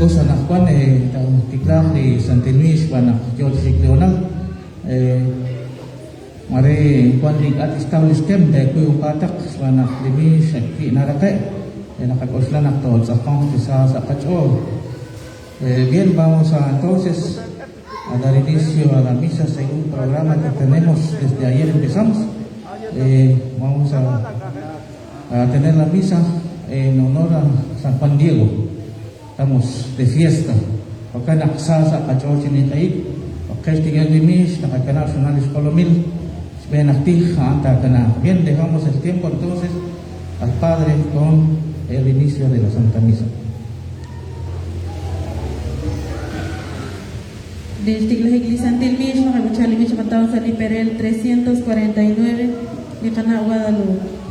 usan akwan tiklang ni Santinis wana George Leonal mare kwan ring at establish kem kuy patak wana limis ki narate nakakoslan akto sa kong sa kacho bien vamos a entonces a dar inicio a la misa según programa que tenemos desde ayer empezamos. Vamos a tener la misa en honor a San Juan Diego. Estamos de fiesta. Acá naksa sa kacho chinitay. Acá tinggal limis nakakana nacionales colomil. Ven aquí anta kana. Bien, dejamos el tiempo entonces al Padre con el inicio de la Santa Misa. Desde la iglesia Antilmis, nos escuchamos el cantado San Iperel 349 de Cana Guadalupe.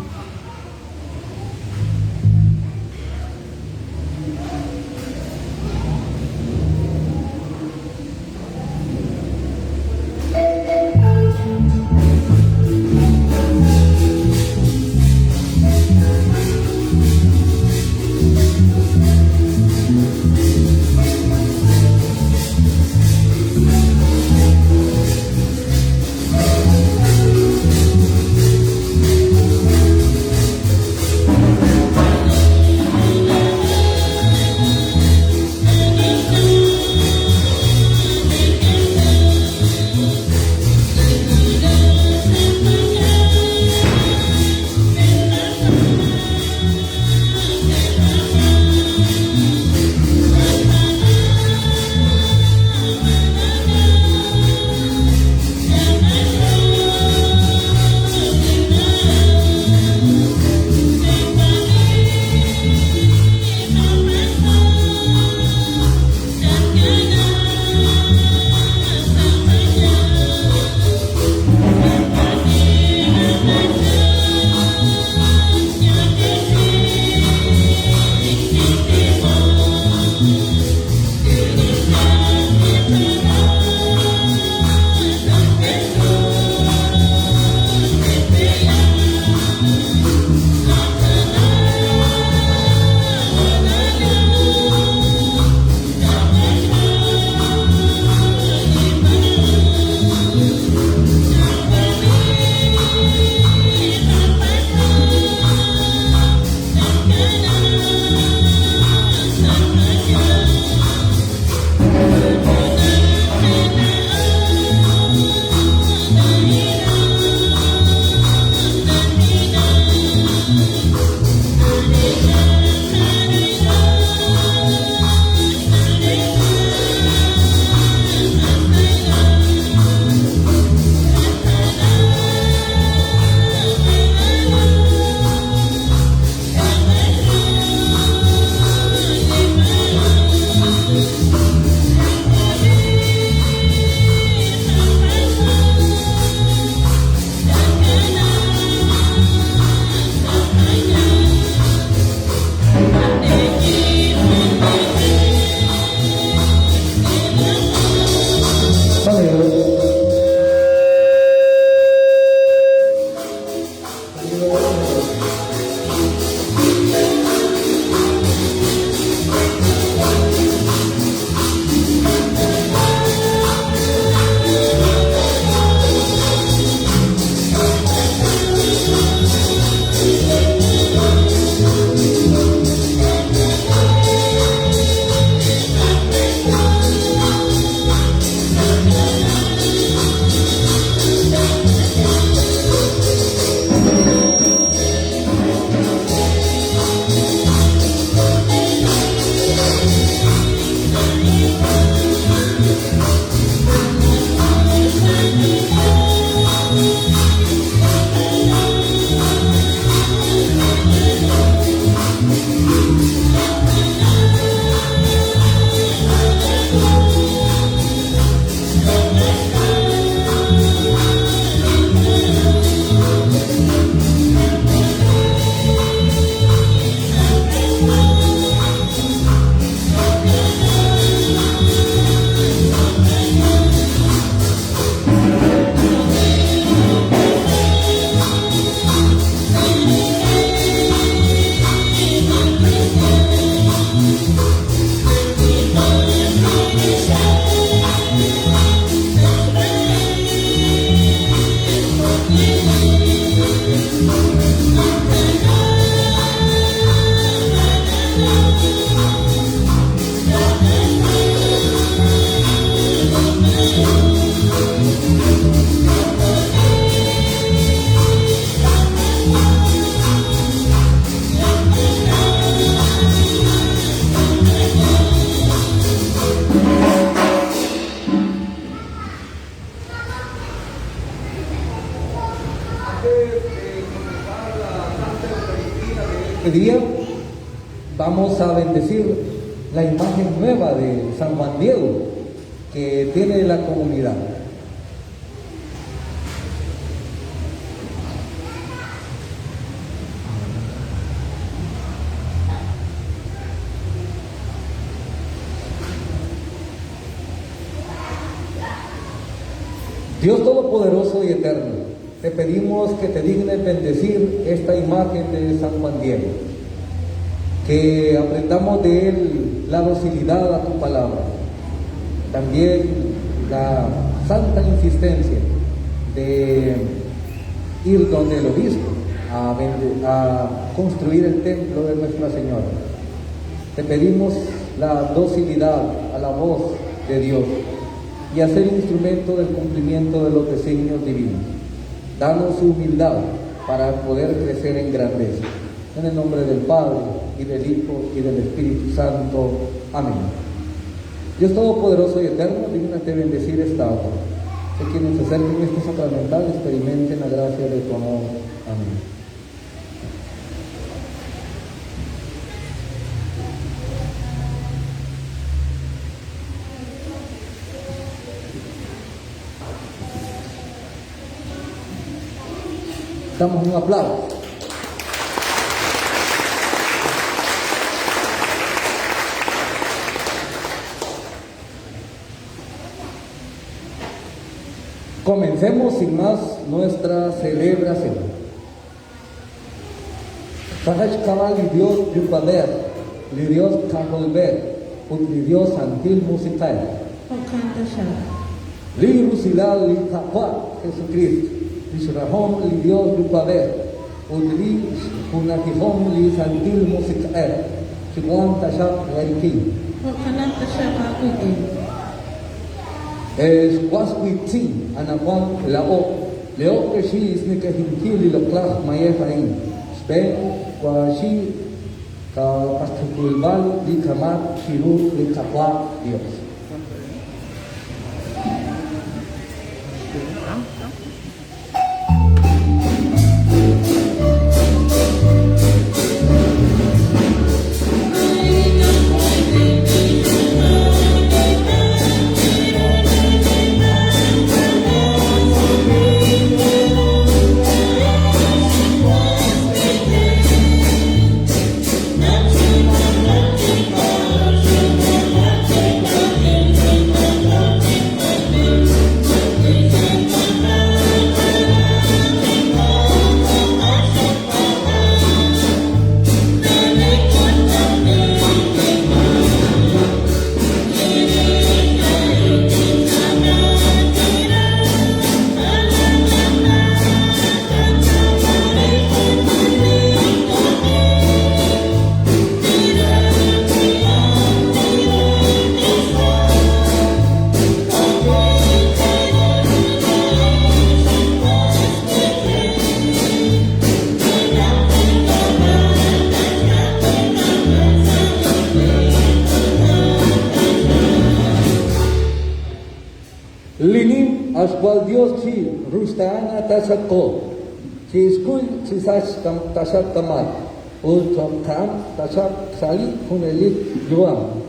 Este día vamos a bendecir la imagen nueva de San Juan Diego que tiene la comunidad. Dios Todopoderoso y Eterno, te pedimos que te dignes bendecir esta imagen de San Juan Diego, que aprendamos de él la docilidad a tu palabra, también la santa insistencia de ir donde el obispo a construir el templo de Nuestra Señora. Te pedimos la docilidad a la voz de Dios y hacer instrumento del cumplimiento de los designios divinos. Danos humildad para poder crecer en grandeza. En el nombre del Padre, y del Hijo, y del Espíritu Santo. Amén. Dios Todopoderoso y Eterno, dígnate bendecir esta obra. Que quienes se acerquen a este sacramental experimenten la gracia de tu amor. Amén. Damos un aplauso. Comencemos sin más nuestra celebración. Sahaj Kamal y Dios Yupader, li Dios Kaholber, li Dios Antil Musical, Okanta Shah. li Rusilal li Kapwa, Jesucristo. Lishrahom li Dios Yupader, Udri Unatihom li Santil Musicaer, Chiguan Tashak Gariki. Okananta Shah Kakuki. Es Wasquitzin, Anahuan Lao, Leo Keshis Nikahintili Loklah Mayefain, Spen, Kwashi, Kapastukulbal, Likamat, Shiru, Likapwa, Dios. Linim aswal Dios chi rustana tasako chi skul chi sas tasak tamat ultra kam tasak sali kunelit juang.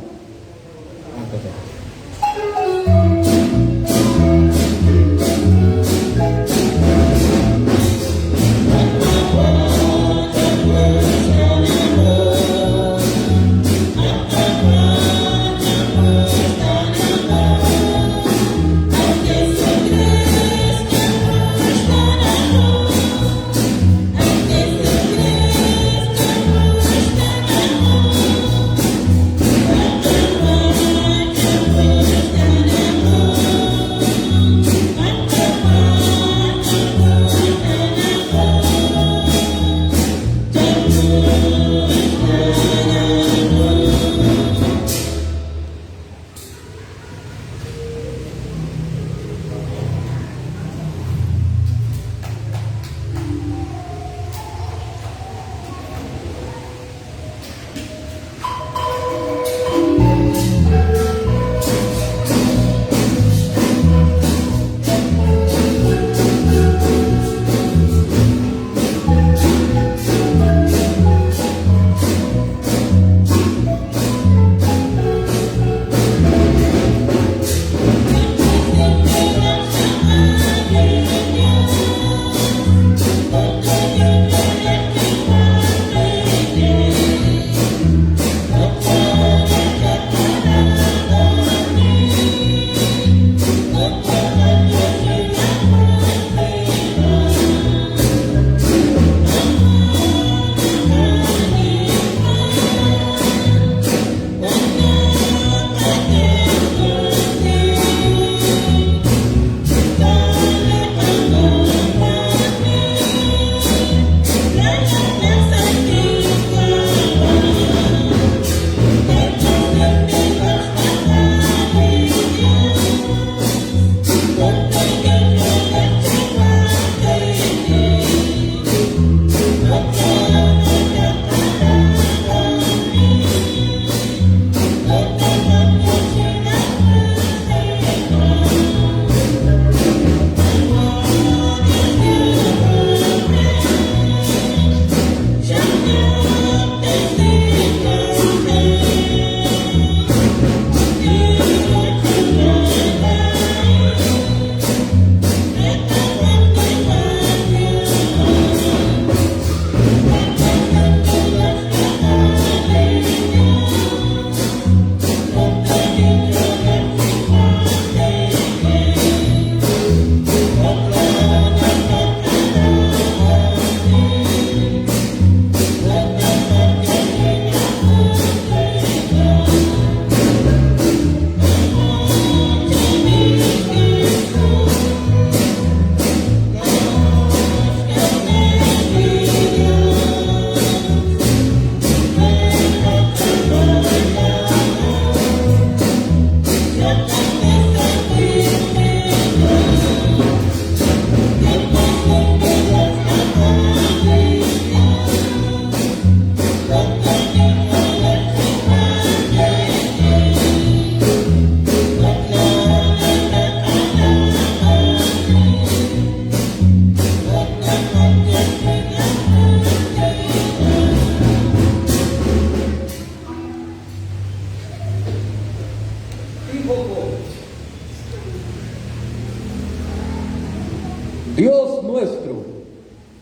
Dios nuestro,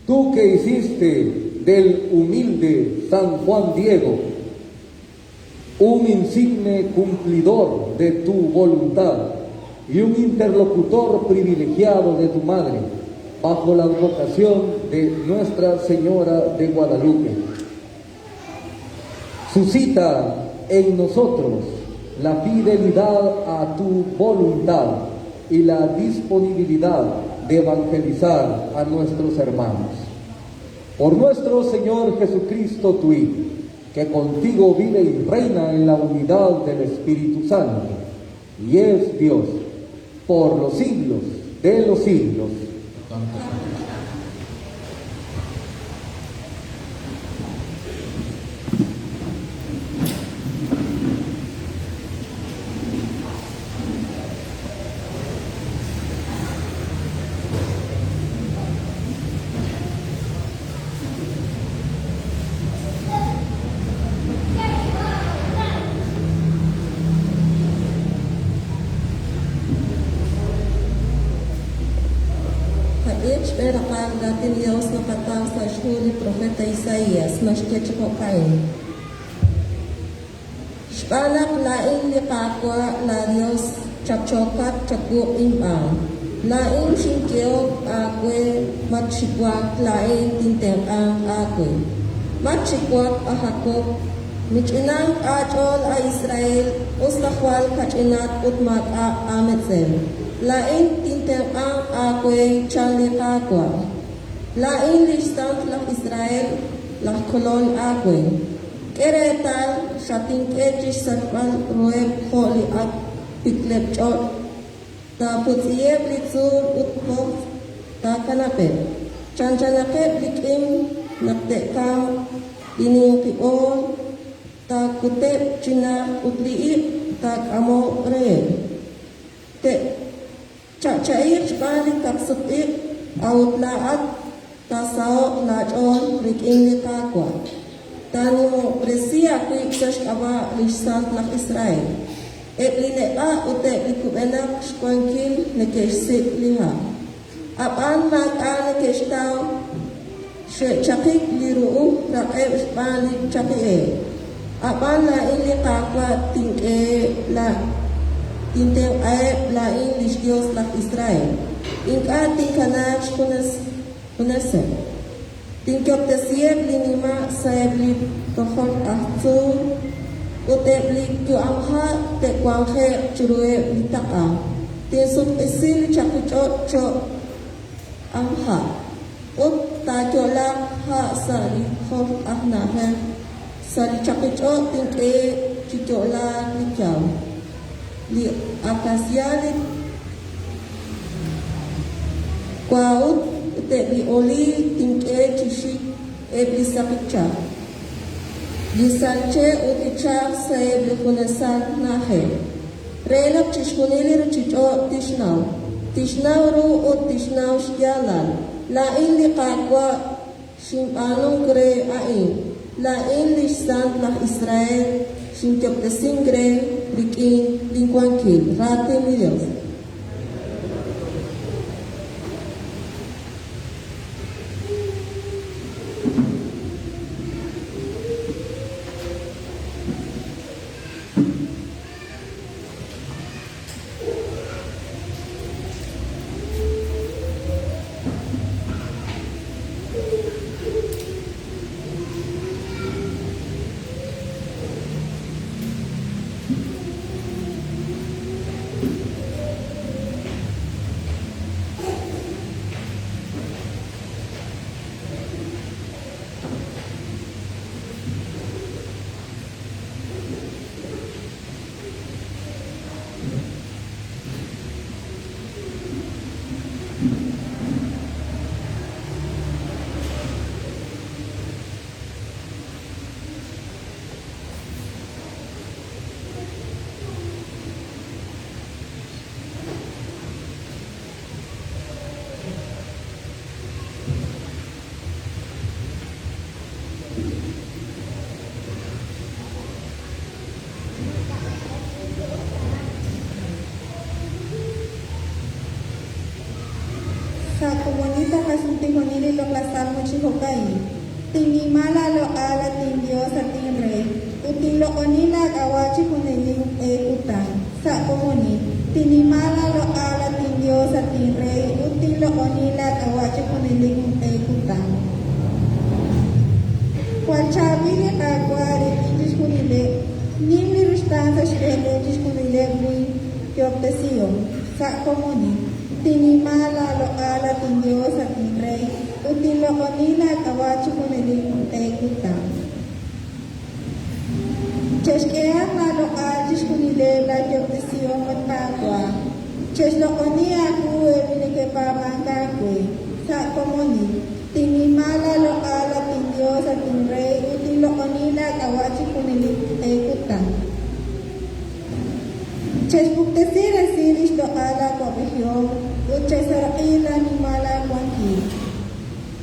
tú que hiciste del humilde San Juan Diego un insigne cumplidor de tu voluntad y un interlocutor privilegiado de tu madre, bajo la advocación de Nuestra Señora de Guadalupe. Suscita en nosotros la fidelidad a tu voluntad y la disponibilidad de evangelizar a nuestros hermanos. Por nuestro Señor Jesucristo, tu Hijo, que contigo vive y reina en la unidad del Espíritu Santo, y es Dios por los siglos de los siglos. Berakal natin Diyos na katang sa Shuli Profeta Isaías, mas ketchiko kain. Shpanak laing likakwa la Diyos chapchokat chaku imbang. Laing shinkyo akwe matshikwak laing tinteng ang akwe. Matshikwak ahakop michinang achol a Israel uslakwal kachinat utmat a ametzel. Lain tinteng ang akwe chali akwa. Lain listant lang Israel lang kolon akwe. Keretal shating kechis satman roeb holi at piklep chot. Ta putiye blitzur utmok ta kanapet. Chanchanakep likim nakte kam ining kion ta kutep china utliit ta kamo re. Te Cacair balik kapsutit out laat tasao lajon riking likakwa. Tani mo presia kuik sash kaba lisant lak Israel. Et linea ute likubenak shkwankin nekeshsit liha. Apan mag-ana kestaw, chakik liru rakeb spani chakik. Apan la ili kakwa tinteng la English Dios la Israel. Inka tinkanach kunase. Tinkyok tesiep linima saebli tohon ahtu. Utebli kyo amha te kwanghe churue litaka. Tinsuk isil chakuchot cho amha. Ut tajolak ha sari hof ahnahe. Sari chakuchot tinke chichola lichaw. Li akasyalit kwaut utebli oli tinke chishik ebli sakitcha. Lisanche utichak saebli kunasan nahe. Relak chishkunili ruchicho tishnaw. Tishnaw ru ut tishnaw shyalan. Lain li kakwa shimpanong kre ain. Lain li sant lah Israel shimkyok tesingre likin lingkwangkil. Rati Dios. Sa komunita kasuntijonili lo klasamo chihokai. Tinimala lo ala tin Dios at tin Rey. Utin lo onila awachi kuneling utang. Sa komuni. Tinimala lo ala tin Dios at tin Rey. Utin lo onila awachi kuneling utang. Kwachabili agwari injis kunile. Nimli rustanza shkele injis kunile bui kioptesiyon. Sa komuni. Tinimala lo ala tin Dios at tin Rey, utin lo onila at awachi kuneling utang. Cheshkea na lo ajis kunile la kioptesiyon at pagwa. Chesh lo onia kuwe binike pamanga kwe. Sa komuni, tinimala lo ala tin Dios at tin Rey, utin lo onila at awachi kuneling utang. Chesbuktesir asiris do ala kopihyo, utchesarila ni mala kwanki.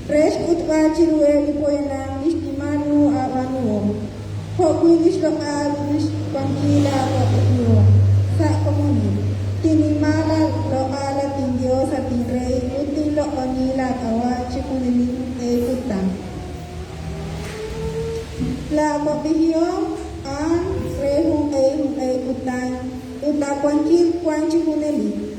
Fresh utwachi rueli poenang listimanu avanuo. Hokwilis do alis kwankila kopihyo. Sa komuni, tinimala do ala tin Dios at tin Rey, utin lo onila kawachi kuniling utang. La kopihyo an rehung utang. Uta kwanchi kuneli.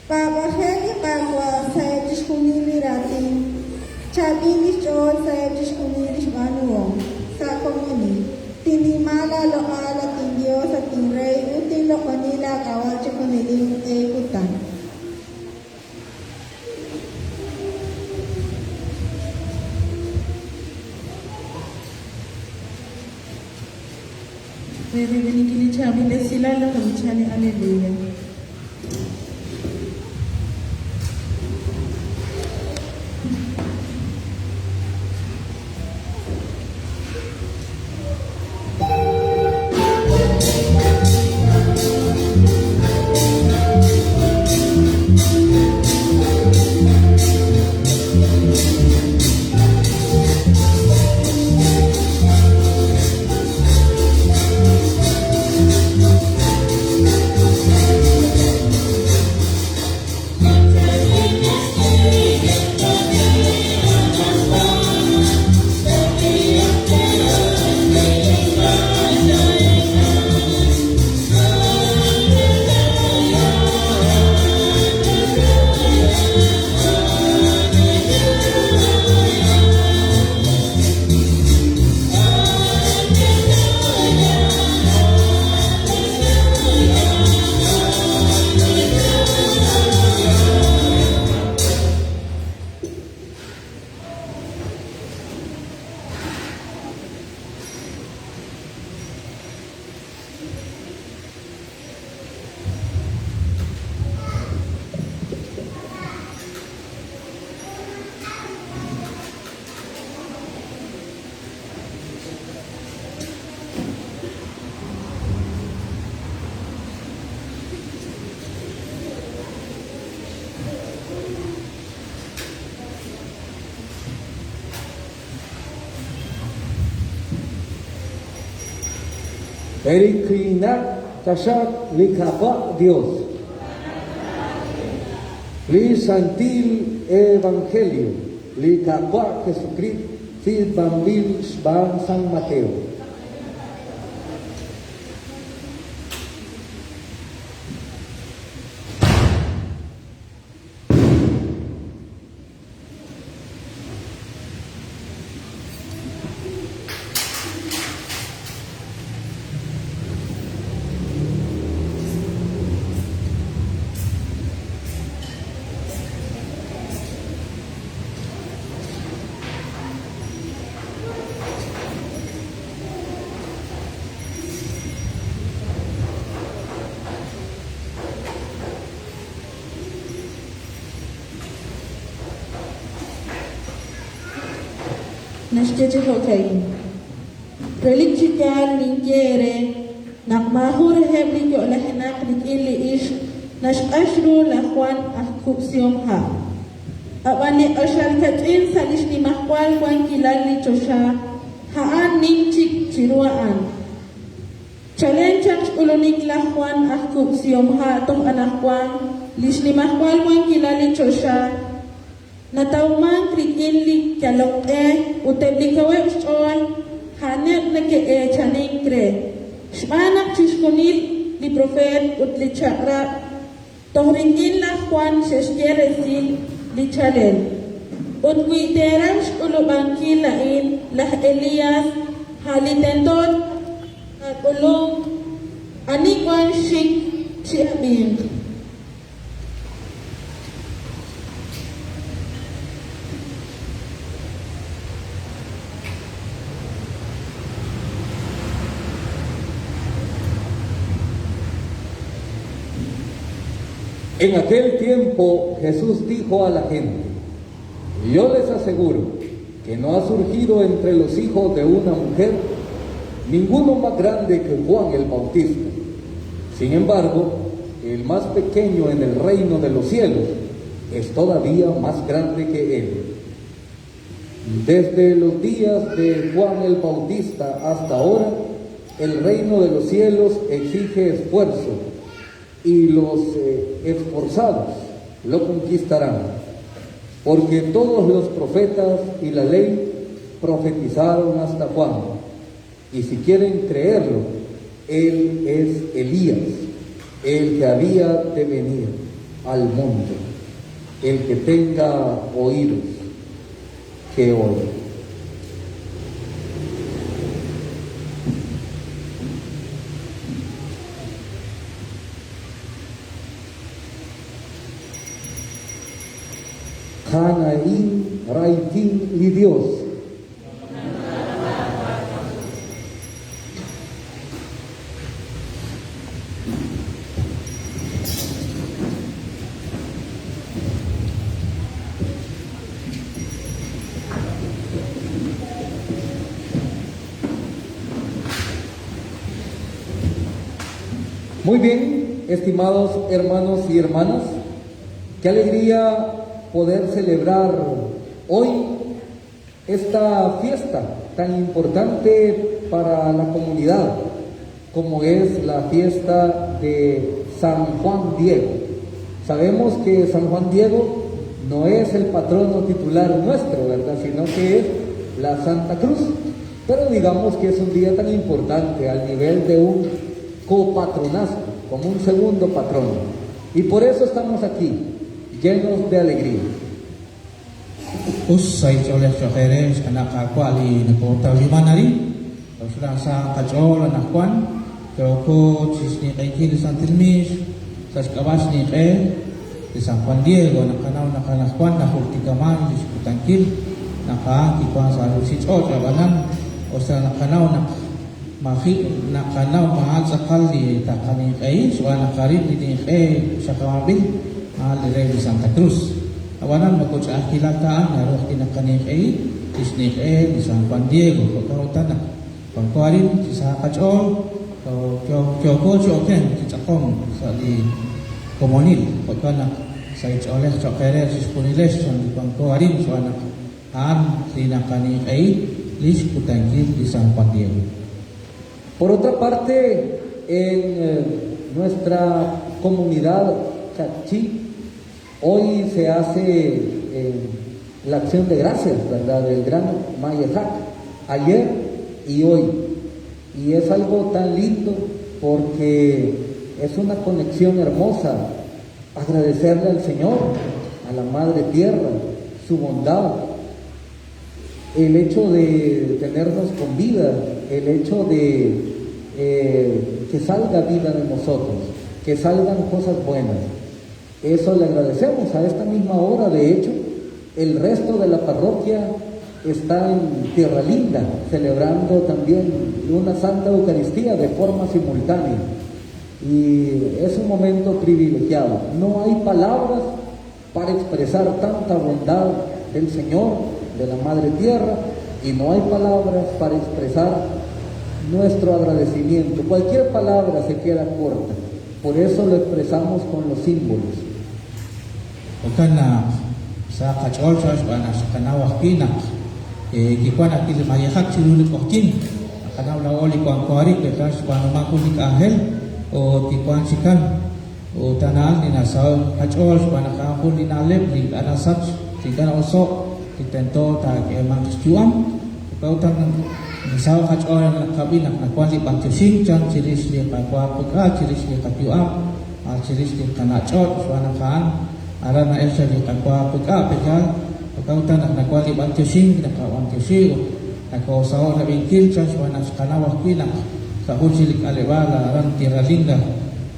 Pabaheli pagwa sayajis kunili ratin. Chabilis chol sayajis kunili manuo. Sa komuni. Tinimala lo ala tin Dios at tin Rey. Utin lo kanila kawachi kunili utang. Wewe ni chabile silala kamchani haleluya. Erikrina Tashak Likapa Dios. Li Santil Evangelio. Likapa Jesucristo. Sid Bambil Shban San Mateo. Nashkechehokain. Relikchikal ninkiere, nakmahur heblik yo lahenak likili ish, nashashru la Juan ahkupsiom ha. Abani ashal katin salish ni mahwal kwan kilali chosha, haan ninchik chiruaan. Challenge ulunik la Juan ahkupsiom ha tong anak kwan, lish ni mahwal kwan kilali chosha, natauman krikinli kalok uteblikawe ushol hanek nake chaning kre shmanak chishkunil li profet utli chakra tohringin la Juan sheshkeresil li chalel utwi teram shkulubanki lain lah Elias halitentot ulung anikwan shik chiabim. En aquel tiempo Jesús dijo a la gente: yo les aseguro que no ha surgido entre los hijos de una mujer ninguno más grande que Juan el Bautista. Sin embargo, el más pequeño en el reino de los cielos es todavía más grande que él. Desde los días de Juan el Bautista hasta ahora, el reino de los cielos exige esfuerzo, y los esforzados lo conquistarán, porque todos los profetas y la ley profetizaron hasta Juan, y si quieren creerlo, él es Elías, el que había de venir al mundo. El que tenga oídos, que oiga. Hanaim Raitim y Dios. Muy bien, estimados hermanos y hermanas, qué alegría poder celebrar hoy esta fiesta tan importante para la comunidad, como es la fiesta de San Juan Diego. Sabemos que San Juan Diego no es el patrono titular nuestro, ¿verdad?, sino que es la Santa Cruz, pero digamos que es un día tan importante al nivel de un copatronazgo, como un segundo patrono, y por eso estamos aquí, llenos de alegría. Usai oleh chokeres anak akwali nakota limanari, sudah sa kacol anak kwan, koko cisni kaikil santilmis, sas kawas ni di San Juan Diego anak kwan nakul tigaman di Siputangkil, naka kikwan sa lusit abanan, osa nakanaw nakanaw mahal sakal di takani suwa nakarin di sa kamabil mahal di Santa Cruz. Awanan makot sa akilataan na roh kinakanik tisnik di San Juan Diego pagkautan na pagkuharin sa kachol kyoko choken kitakong sa di komunil pagkana sa itoleh chokere sispuniles sa pagkuharin sa anak han kinakanik lis kutangkil di San Juan Diego. Por otra parte, en nuestra comunidad Chacchí, hoy se hace la acción de gracias, ¿verdad?, del gran Mayejac, ayer y hoy. Y es algo tan lindo porque es una conexión hermosa, agradecerle al Señor, a la Madre Tierra, su bondad, el hecho de tenernos con vida, el hecho de que salga vida de nosotros, que salgan cosas buenas. Eso le agradecemos. A esta misma hora, de hecho, el resto de la parroquia está en Tierra Linda, celebrando también una Santa Eucaristía de forma simultánea. Y es un momento privilegiado. No hay palabras para expresar tanta bondad del Señor, de la Madre Tierra, y no hay palabras para expresar nuestro agradecimiento. Cualquier palabra se queda corta. Por eso lo expresamos con los símbolos. Okana sa kachol sa bana sa kanawak pina kikwana kil Mayejac chirulit okin kanaw la oli ko ang kuari ketas kuano makunik ahel o tikwan sikan o tanal ni nasaw kachol bana kahon ni nalep ni anasat tikan oso titento ta emang juam kautan nasaw kachol na kabinak na kwali bangtising chan chiris ni pakwa puka chiris ni kapiam chiris ni kanachot bana kan ara na elsa ni kakwa puka pekal kautan na kwali bangtising na kawan tisig ako saw na bingkil chan bana kanawak pina sa husilik alebala ran tiralinga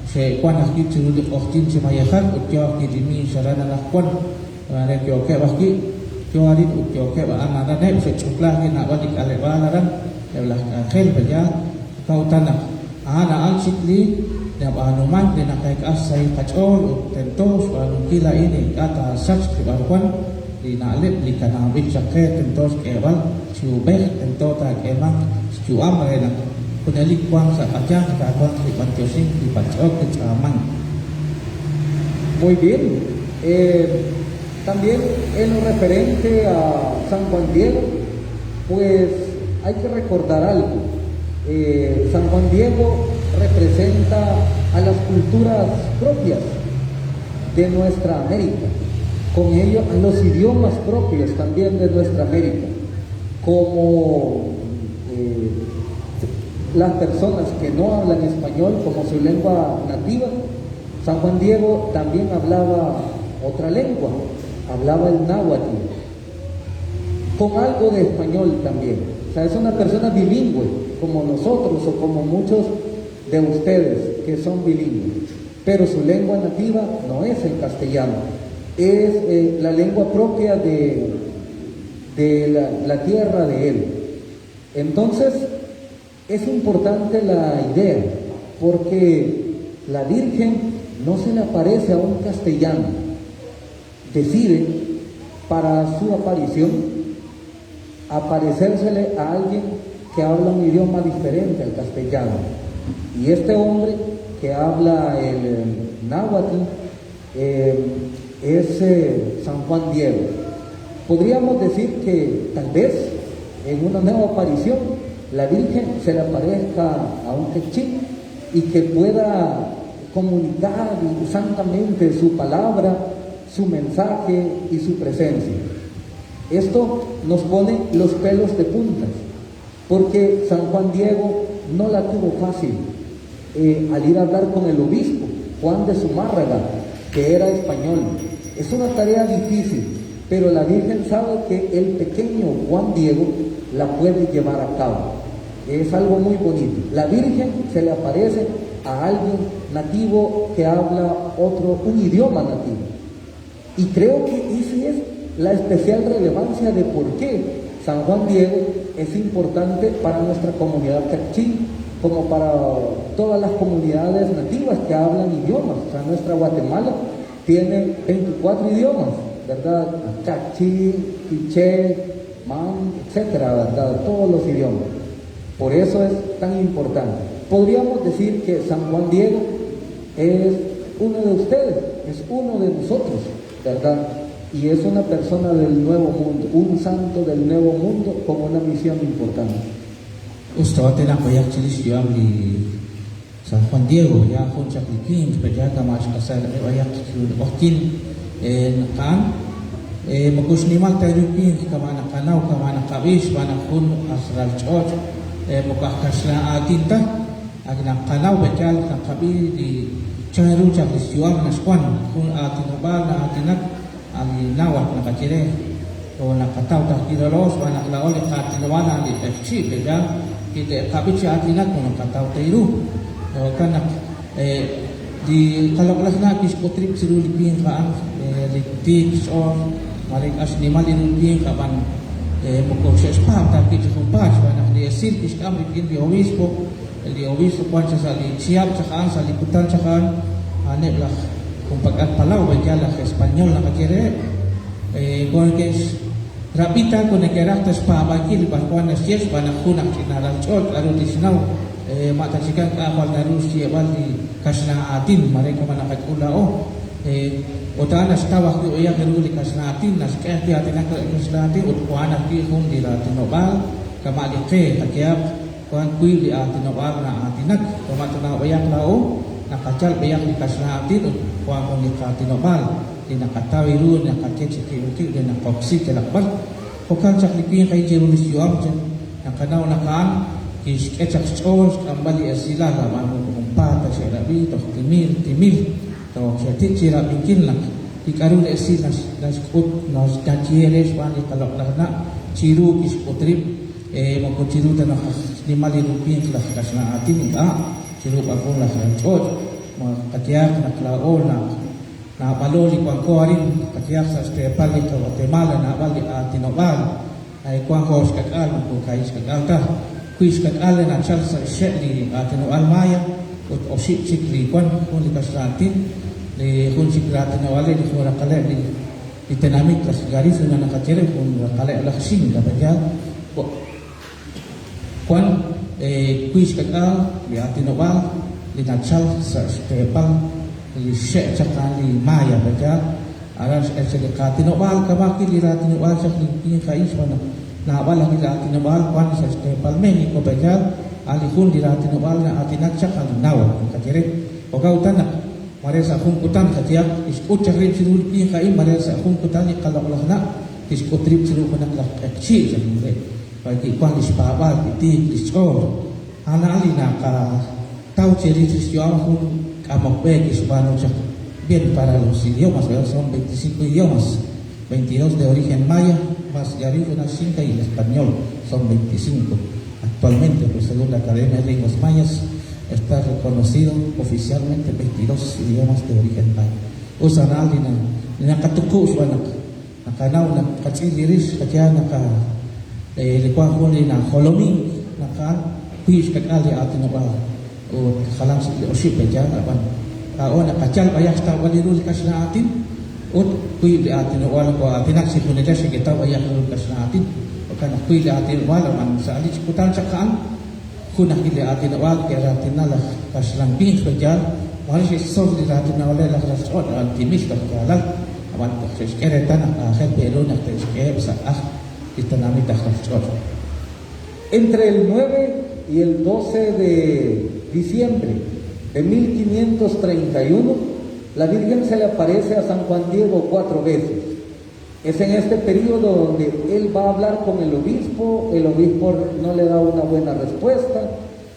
se kwan akit chirulik oktin si Mayejac utyo kidimi sarana nakwan ne kyo ke baki kyo arit utyo ke ba anana ne se chukla ni na balik alebala ran elah khel beja kautan na ana al sikli na anuman din nakay kasay kachol tentos anu kila ini kata sats kibarkwan di nalip li kanawit sakhe tentos kewal siubeh tento ta kemang siuam rena kunalik kwang sa kajang kakon di pantosing di pachok di chaman. Muy bien. También en lo referente a San Juan Diego, pues hay que recordar algo. San Juan Diego representa a las culturas propias de nuestra América, con ello a los idiomas propios también de nuestra América, como las personas que no hablan español como su lengua nativa. San Juan Diego también hablaba otra lengua, hablaba el náhuatl, con algo de español también. O sea, es una persona bilingüe, como nosotros o como muchos de ustedes que son bilingües, pero su lengua nativa no es el castellano, es la lengua propia de la tierra de él. Entonces, es importante la idea, porque la Virgen no se le aparece a un castellano, decide para su aparición aparecérsele a alguien que habla un idioma diferente al castellano. Y este hombre que habla el náhuatl es San Juan Diego. Podríamos decir que tal vez en una nueva aparición la Virgen se le aparezca a un quechí y que pueda comunicar santamente su palabra, su mensaje y su presencia. Esto nos pone los pelos de puntas, porque San Juan Diego no la tuvo fácil al ir a hablar con el obispo Juan de Zumárraga, que era español. Es una tarea difícil, pero la Virgen sabe que el pequeño Juan Diego la puede llevar a cabo. Es algo muy bonito. La Virgen se le aparece a alguien nativo que habla un idioma nativo. Y creo que esa es la especial relevancia de por qué San Juan Diego es importante para nuestra comunidad chacchí, como para todas las comunidades nativas que hablan idiomas. O sea, nuestra Guatemala tiene 24 idiomas, ¿verdad? Chacchí, quiché, man, etcétera, ¿verdad? Todos los idiomas. Por eso es tan importante. Podríamos decir que San Juan Diego es uno de ustedes, es uno de nosotros, ¿verdad? Y es una persona del nuevo mundo, un santo del nuevo mundo con una misión importante. Ustawate na koyak chilis yuam li San Juan Diego ya kun chak li pin peja kama asal ayak wakil nakan magus ni mal tayo pin kama nakanaw kama nakabis mana kun asral chot mukakas na atin ta ag nakanaw bejal nakabi di chairu chak li yuam naskwan kun atin ba na atinak ali nawat nakachire o nakataw ta kilolos mana laol atin wana di FC peja kita kabit si atinak kun nakataw tairu karena di kalau kelas nakis potrip seru lipin kaan litik on marik as ni malin lipin kapan mukok sespa tapi cukup pas banyak dia sil kis kam lipin di obispo kuan sali siap cakan sali putan cakan ane lah kumpakat palau bajala ke Spanyol nak kira konkes rapita kone kerak tas pa bakil bahkan nasias banyak kunak sinaral chot lalu di sinau mata sikan kapal darus dia bali kasna atin mereka manakat ulao otana stawa ku ya geruli kasna atin nas kaya dia atin ke kasna atin utwana ki hum di ratinobal kamali ke takiap kuan kui di atinobal na atinak kamatuna bayak lao nakacal bayak di kasna atin kuan di ratinobal di nakatawiru nakacek security dan nakoksi kelakbal bukan saklipi kay jerulis yuam nakanaw nakaan kis kecak chos kembali asila la manu kumpa ta serabi to timil to setit sira bikin lah ikaru asila nas kut nos kacieres wani kalau nak ciru kis putrip mako ciru tanah 5 rupiah lah kasna atin ciru aku lah chos katiak nak laol na baloli kuang korin katiak sa stepal ito Guatemala na bali atinobal ay kuang kos kakal ko kais kakal ta kuis kakal na chal sa sheli atinobal maya ut osik sikli kuan kun likasratin le kun sikratin wale di kura kale di tenamik las garis na nakatire kun kale la sing ka bajal kuan kuis kakal di atinobal di nachal sa stepal li syek cakali maya baca aras katinobal kabaki li ratinobal sak li kais mana na bala li ratinobal kwan sa stepal meni ko baca ali kun li ratinobal na atinak cakal nawa kakire o gautana mare sa kun kutan katiak iskut cakri sirul pi kai mare sa kun kutan ni kalau Allah na iskut trip sirul kunak la kecil jamure bagi kwan ispabal ti iskor ana ali na ka tau ciri sisiam kun Kamak baik Hispano bien para los idiomas, ¿verdad? Son 25 idiomas, 22 de origen maya, más Yarif una 5 y el español son 25. Actualmente, pues, según la Academia de Lenguas Mayas, está reconocido oficialmente 22 idiomas de origen maya. Usan alina, nakatuku suanak, nakanaw na katsiliris, katya naka likuan huli na holomi, naka pish kakali atin na o kalang o ship ya apan o nakacal ayak ta walirul kasna atin o kuy li atin wala ko atinak si kuneda si kita ayak rul kasna atin o kana kuy li atin wala man sa ali kutan sakaan kunah li atin wala kaya atin nala kaslang bin kaya wala si sol li atin wala la kasot altimis ka kala apan ko si keretan akhir pero na kaya sa itanami ta kasot. Entre el 9 y el 12 de diciembre de 1531, la Virgen se le aparece a San Juan Diego 4 veces. Es en este periodo donde él va a hablar con el obispo no le da una buena respuesta,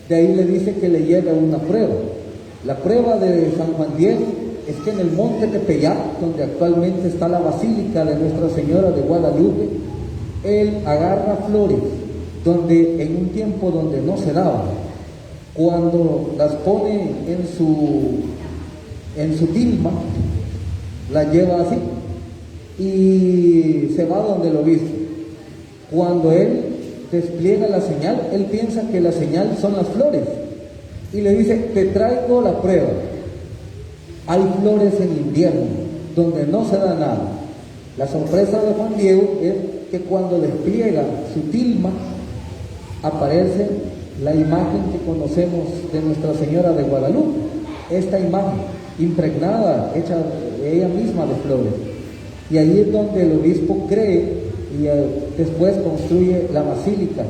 de ahí le dice que le lleve una prueba. La prueba de San Juan Diego es que en el monte Tepeyac, donde actualmente está la Basílica de Nuestra Señora de Guadalupe, él agarra flores, donde en un tiempo donde no se daban, cuando las pone en su tilma, la lleva así y se va donde lo obispo. Cuando él despliega la señal, él piensa que la señal son las flores y le dice: te traigo la prueba. Hay flores en invierno donde no se da nada. La sorpresa de Juan Diego es que cuando despliega su tilma aparece la imagen que conocemos de Nuestra Señora de Guadalupe, esta imagen impregnada, hecha ella misma de flores. Y ahí es donde el obispo cree y después construye la basílica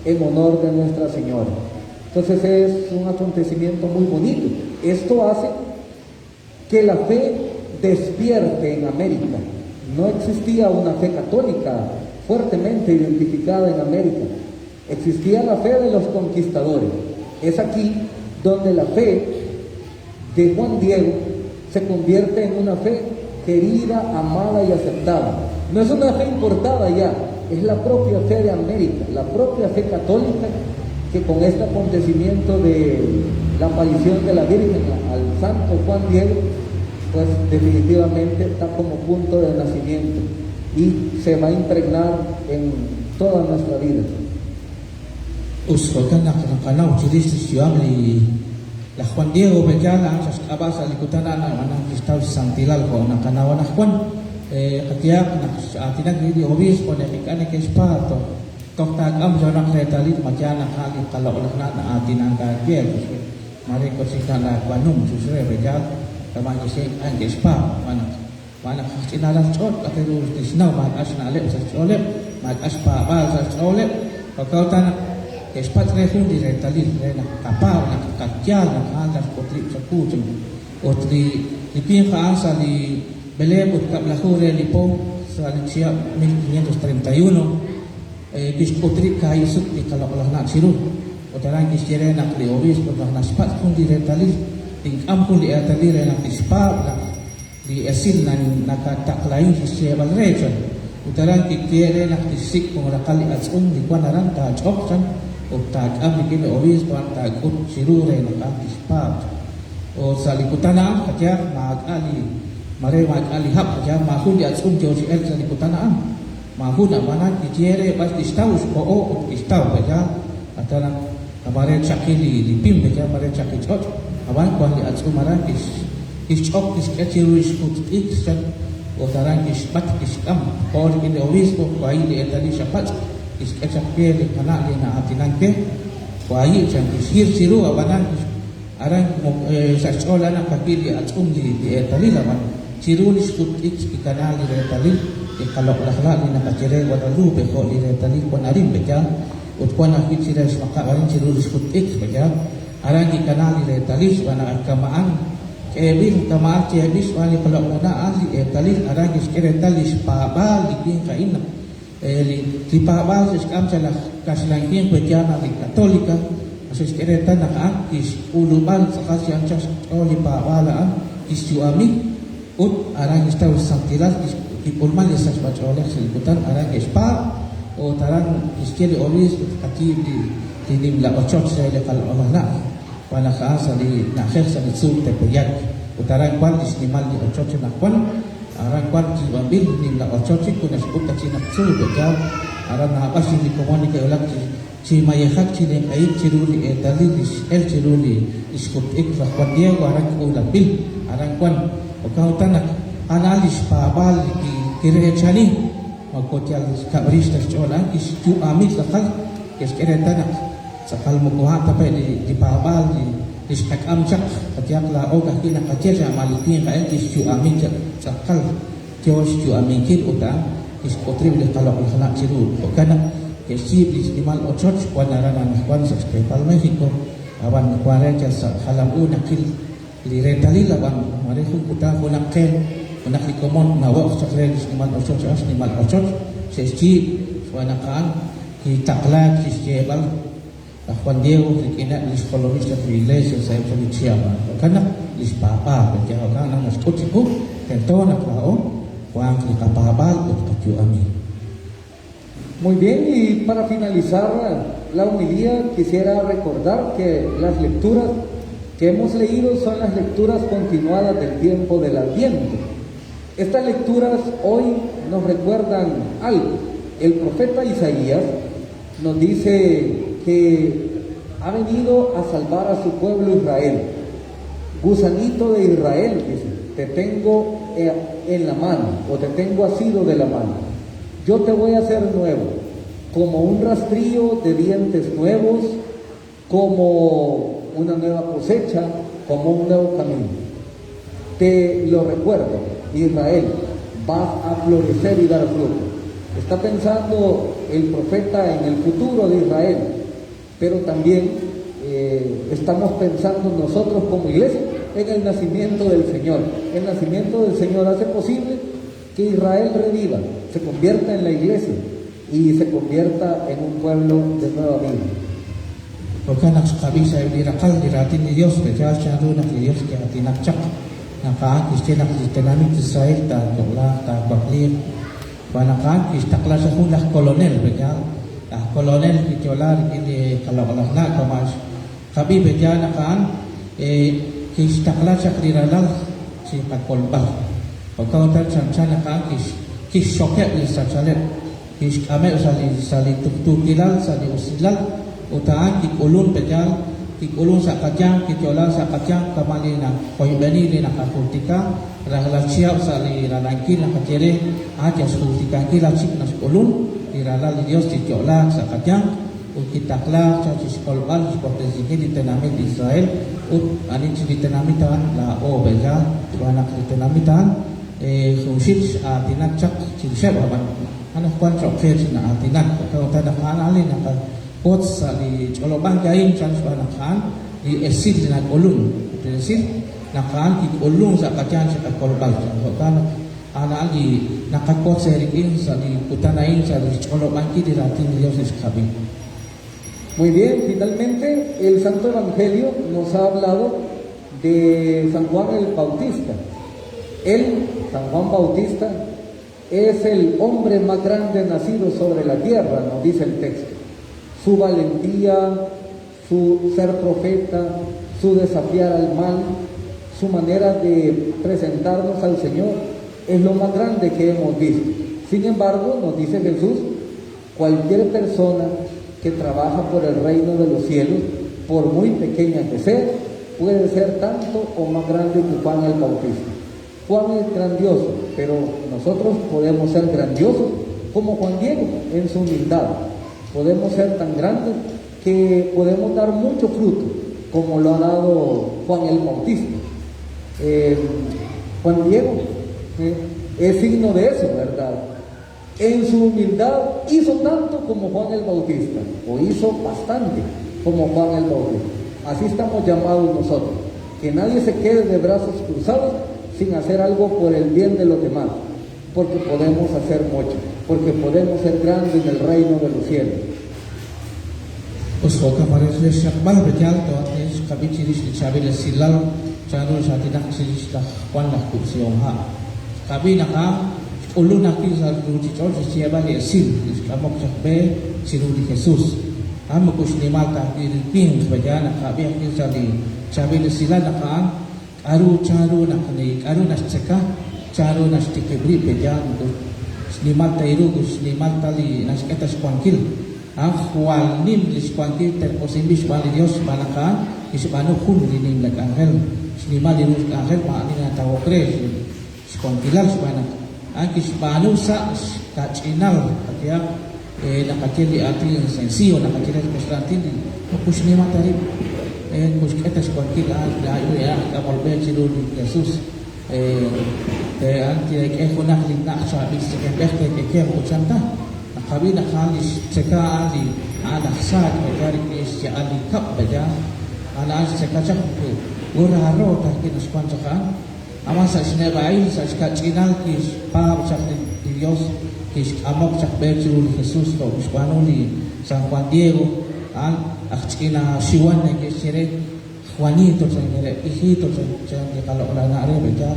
en honor de Nuestra Señora. Entonces es un acontecimiento muy bonito. Esto hace que la fe despierte en América. No existía una fe católica fuertemente identificada en América. Existía la fe de los conquistadores. Es aquí donde la fe de Juan Diego se convierte en una fe querida, amada y aceptada. No es una fe importada ya, es la propia fe de América, la propia fe católica, que con este acontecimiento de la aparición de la Virgen al santo Juan Diego, pues definitivamente está como punto de nacimiento y se va a impregnar en toda nuestra vida. Usko kan nakakanaw chilis siamli la Juan Diego Bejala sa abasa likutan na manang Kristaw Santilal ko nakanawa na Juan katiyak na atinag di obispo na ikane ke spato tokta am jona kretalit makyana kali kalau na atinang ka gel mari ko sikana banung susre Bejal tamang isi ang spa mana sinalan chot katero disnaw mag asnale sa chole mag aspa ba sa chole pakautan espat refun di retalil rena kapau na kakya na kanda potri sa kutung otri lipin kaansa di belebut kablahore lipo sa litsia 1531 bis potri kaisut di kalakalah na siru otarang kisire na kliobis pagah naspat kun di retalil ting ampun di retalil rena ispa di asil na nakataklayin kisire balrejon otarang kikire na kisik kung rakali atsun di kwanaran ta choksan o tag-am ni obispo ang tag-ut sirure ng antispat o sa likutan na kaya mag-ali mare mag-ali hap kaya mahun di at sumjo si el sa likutan na mahun na manan itiere pas distaus ko o istaw kaya at ang mare chakili lipim kaya mare chakichot awan ko di at sumaran is chok is kachirish kut iksan o tarang is pat is kam or kini obispo ko ay di etali sapat is kachakpe de kanali na atinangke wai chan hir siru abanan arang sa chola na kapili at umli di etali laman siru ni skut ik kanali de etali e kalok lahlali na kachere wa lube ko di etali ko narim beja ut ko na kitira maka warin siru ni skut ik beja arang ki kanali de etali wana kamaan kebil kamaan chebis wali kalok na ali etali arang is etali pa ba lipin kaina di pabal seskam salah kaslangkin pejana di katolika asus kereta nakaakis uluban sakasian cas oli pabalaan isyuami ut arang istaw santilas ipulman esas bacolek seliputan arang espa o tarang iskeli olis kati di nimla ocok saya lekal olana wana kaasa di nakher sa nitsul tepeyat utarang kwan isnimal di ocok nakwan arang kwan kibabil nimla ochochi kuna sikuta china tsul beja arang napas ni komoni ke ulak chi mayehak chi ne ai chiruli etalilis el chiruli iskut ik kwan dia arang ulabil arang kwan okautan analis pabal ki kire chani makotial kabrista chola isku amit lakal keskereta nak sakal mukuha tapi di pabal di istak amcak katiak la oga kina katia malipin kael isku amit sakal tios ju amikin utang iskotri boleh kalau nak ciru kana kesi istimal ochot wanaranan kwan sakse Mexico awan kware jasa halam nakil li retali lawan mare ku kuta kunakel kunak likomon nawa sakre istimal ochot istimal ochot sesi wanakan hitakla kisjebal Juan Diego kina lis kolonista iglesia saya siapa kana lis papa kaya kana mas kotiku tentona klao kuang kapabal utkachu ami. Muy bien, y para finalizar la homilía quisiera recordar que las lecturas que hemos leído son las lecturas continuadas del tiempo del Adviento. Estas lecturas hoy nos recuerdan algo. El profeta Isaías nos dice que ha venido a salvar a su pueblo Israel. Gusanito de Israel, dice, te tengo en la mano, o te tengo asido de la mano. Yo te voy a hacer nuevo, como un rastrillo de dientes nuevos, como una nueva cosecha, como un nuevo camino. Te lo recuerdo, Israel, vas a florecer y dar fruto. Está pensando el profeta en el futuro de Israel, pero también estamos pensando nosotros como iglesia en el nacimiento del Señor. El nacimiento del Señor hace posible que Israel reviva, se convierta en la iglesia y se convierta en un pueblo de nueva vida. Porque nak kabisa dirakal diratin ni Dios bejal charu nak Dios ke hati nak cak nak kaan kiste nak ditenami Israel ta dola ta baklir banakan kistakla sa hundah kolonel bejal kolonel kitolar ini kalau nak kamas kabi bejal nakan kistakla sa diralal si pakolba pagkau tan sansan nakan kis shoket li sasalet kis ame sali tukilal sali usilal utaan kikulun bejal kikulun sa kajang kitolar sa kajang kamali na koybani ni nakakultika rahla siap sali ranangki na kacere aja sultika kila cik nas kulun dirala Dios ditolar sa kajang ukitakla sa kolbal seperti ini ditenami di Israel ani ditenami tan la o bejal anak ditenami tan khusus atinak cak cilsep aban anak kwan chokfer na atinak kalau tada kanali na pot sali colobang gain chans banakan di esid dengan ulun esid nakan di ulun sa kajan sa kolbal kan ana lagi nakapot serikin sali putanain sali colobang ki diratin Dios escabi. Muy bien, finalmente el Santo Evangelio nos ha hablado de San Juan el Bautista. Él, San Juan Bautista, es el hombre más grande nacido sobre la tierra, nos dice el texto. Su valentía, su ser profeta, su desafiar al mal, su manera de presentarnos al Señor, es lo más grande que hemos visto. Sin embargo, nos dice Jesús, cualquier persona que trabaja por el reino de los cielos, por muy pequeña que sea, puede ser tanto o más grande que Juan el Bautista. Juan es grandioso, pero nosotros podemos ser grandiosos como Juan Diego en su humildad. Podemos ser tan grandes que podemos dar mucho fruto, como lo ha dado Juan el Bautista. Juan Diego es signo de eso, ¿verdad? En su humildad hizo tanto como Juan el Bautista, o hizo bastante como Juan el Bautista. Así estamos llamados nosotros, que nadie se quede de brazos cruzados sin hacer algo por el bien de los demás, porque podemos hacer mucho, porque podemos ser grandes en el reino de los cielos. Pues hoka parece shakbal bejal to ates kabi ciris dicabil silal charu satidak ciris dah Juan dah kusiongha kabi naka ulu nakil sa ruji chol siaba le sil kamok sakbe siru di Jesus am kusnimal ta ping bejana kabi akil sali chabil silal naka aru charu nakni aru nasceka charu nastikibri bejan snimal tairu snimal tali nasketas kuangkil Juan nim lis kuangkil terposimbis bali Dios banakan isbanu kun dinim lag angel snimal dinus angel ma ni na tawokre kuangkilan sebanak isbanu sa kachinal katia nakakili ati sensio nakakili Konstantin kusnima tarib kusketas kuangkil la ya kamol ben silu Jesus anti kunak lina sa bisken behke ke kuchanta kabina khalis seka ali ana khsad majari is ya ali kap baja ana seka chak ura haro ta kin span chaka ama sa sine bai sa ska chinal kis pa chak Dios kis amok chak betul Jesus to ispanuli San Juan Diego an akchina siwan ne kesire Juanito sangere hijito sangere kalau la na re baja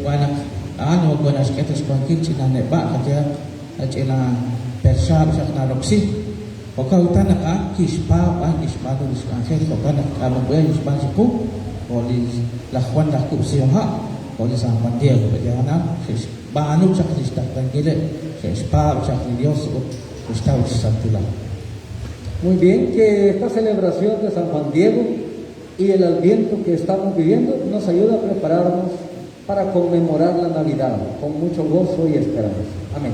wana ano buenas que te spankin china ne ba kaja acela persab sakna roksi okautan ka kispa pa kispa do diskangel kokana ambe kispa siku oli la Juan da kupsiha oli San Juan Diego bejana ba anu sak distak tangile kispa sak Dios está usatula. Muy bien, que esta celebración de San Juan Diego y el Adviento que estamos viviendo nos ayuda a prepararnos para conmemorar la Navidad con mucho gozo y esperanza. Amén.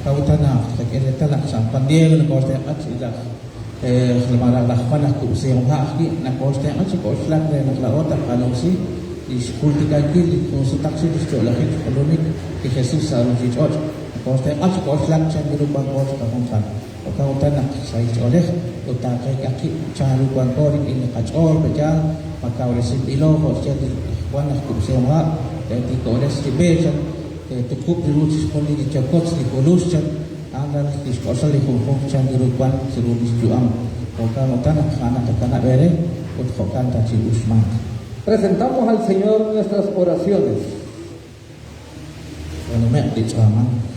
Kautan na kakilita na San Juan Diego na koste at sila lemara lakpan na kupsi yung haki na koste at si koslan na naklaota kalong si iskultika kili kung sutak si disto lakit kalumik ki Jesus sa along si George costa al coslan chan dirubang costa konsan kau tanak sai oleh uta kai kaki charu kwan kori ini kacol bejal maka oleh sindilo ko jadi wanah ku sewa jadi ko oleh sibejan tukup diru sekali di cokot di polus chan andal di kosal di hukum chan diru kwan seru di juang kau tanak anak bere kau kanta ci usman. Presentamos al Señor nuestras oraciones. Bueno, me ha dicho aman.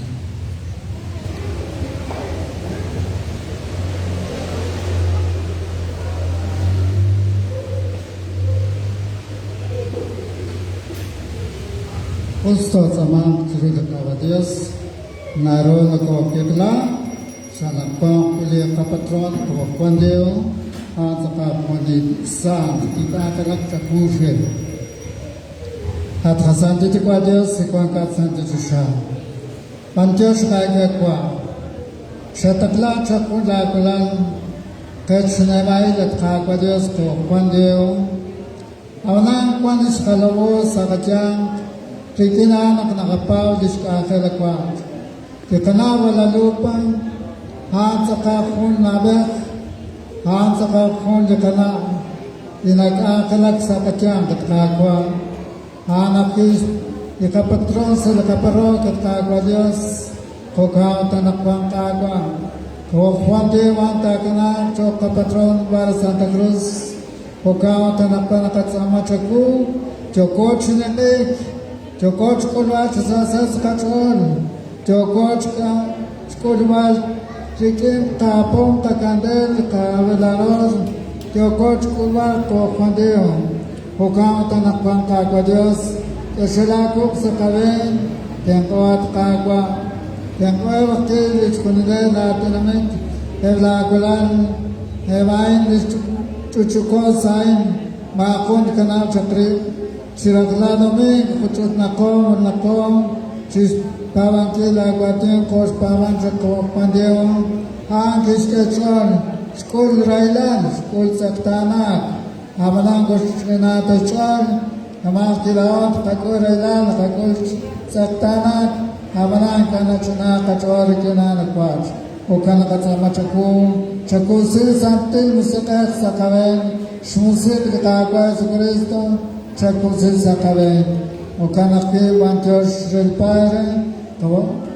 Justo zaman cerita Dios naruh ko kekla sana ko kuliah kapatron ko kondeo ataka moni sa kita kalak takufel hat hasan ti ko Dios ko kat san ti sa pantios kaya kwa shatakla chakula kulan kachna mai lat ka ko Dios ko kondeo awna kwanis kalawo sa kajang Kikina anak nakapaw dis ka akelakwa. Kikana wala lupang han sa kakun nabek han sa kakun kikana inag-akelak sa katyang katkakwa. Hanakis ikapatron sa lakaparo katkakwa Diyos kukaw tanakwang kakwa. Kukwang diwang takana chok kapatron para Santa Cruz kukaw tanakwa nakatsama chaku chokot sinalik Jokot sekolah sesasa sekacon, jokot sekolah cikim tapong takandel kawelaros, jokot sekolah kokandeo, hukam tanak bangka Dios, keselakuk sekalen, yang kuat kagwa, yang kuat waktu sekolah latanamit, elagulan, emain cucukot sain, makun kenal cakri. Siratla mi kucut nakom cis pawan kila guatin kos pawan sekok pandeo kis kecon skul railan skul saktanak amalang kos kenata con amal kilaot kakul railan kakul saktanak amalang kana cuna kacor kina nakwat ukana katsama caku sil santil musakat sakawen shmusit kakwa Kristo Chakusil sakabe, ukanaki wantios del Padre,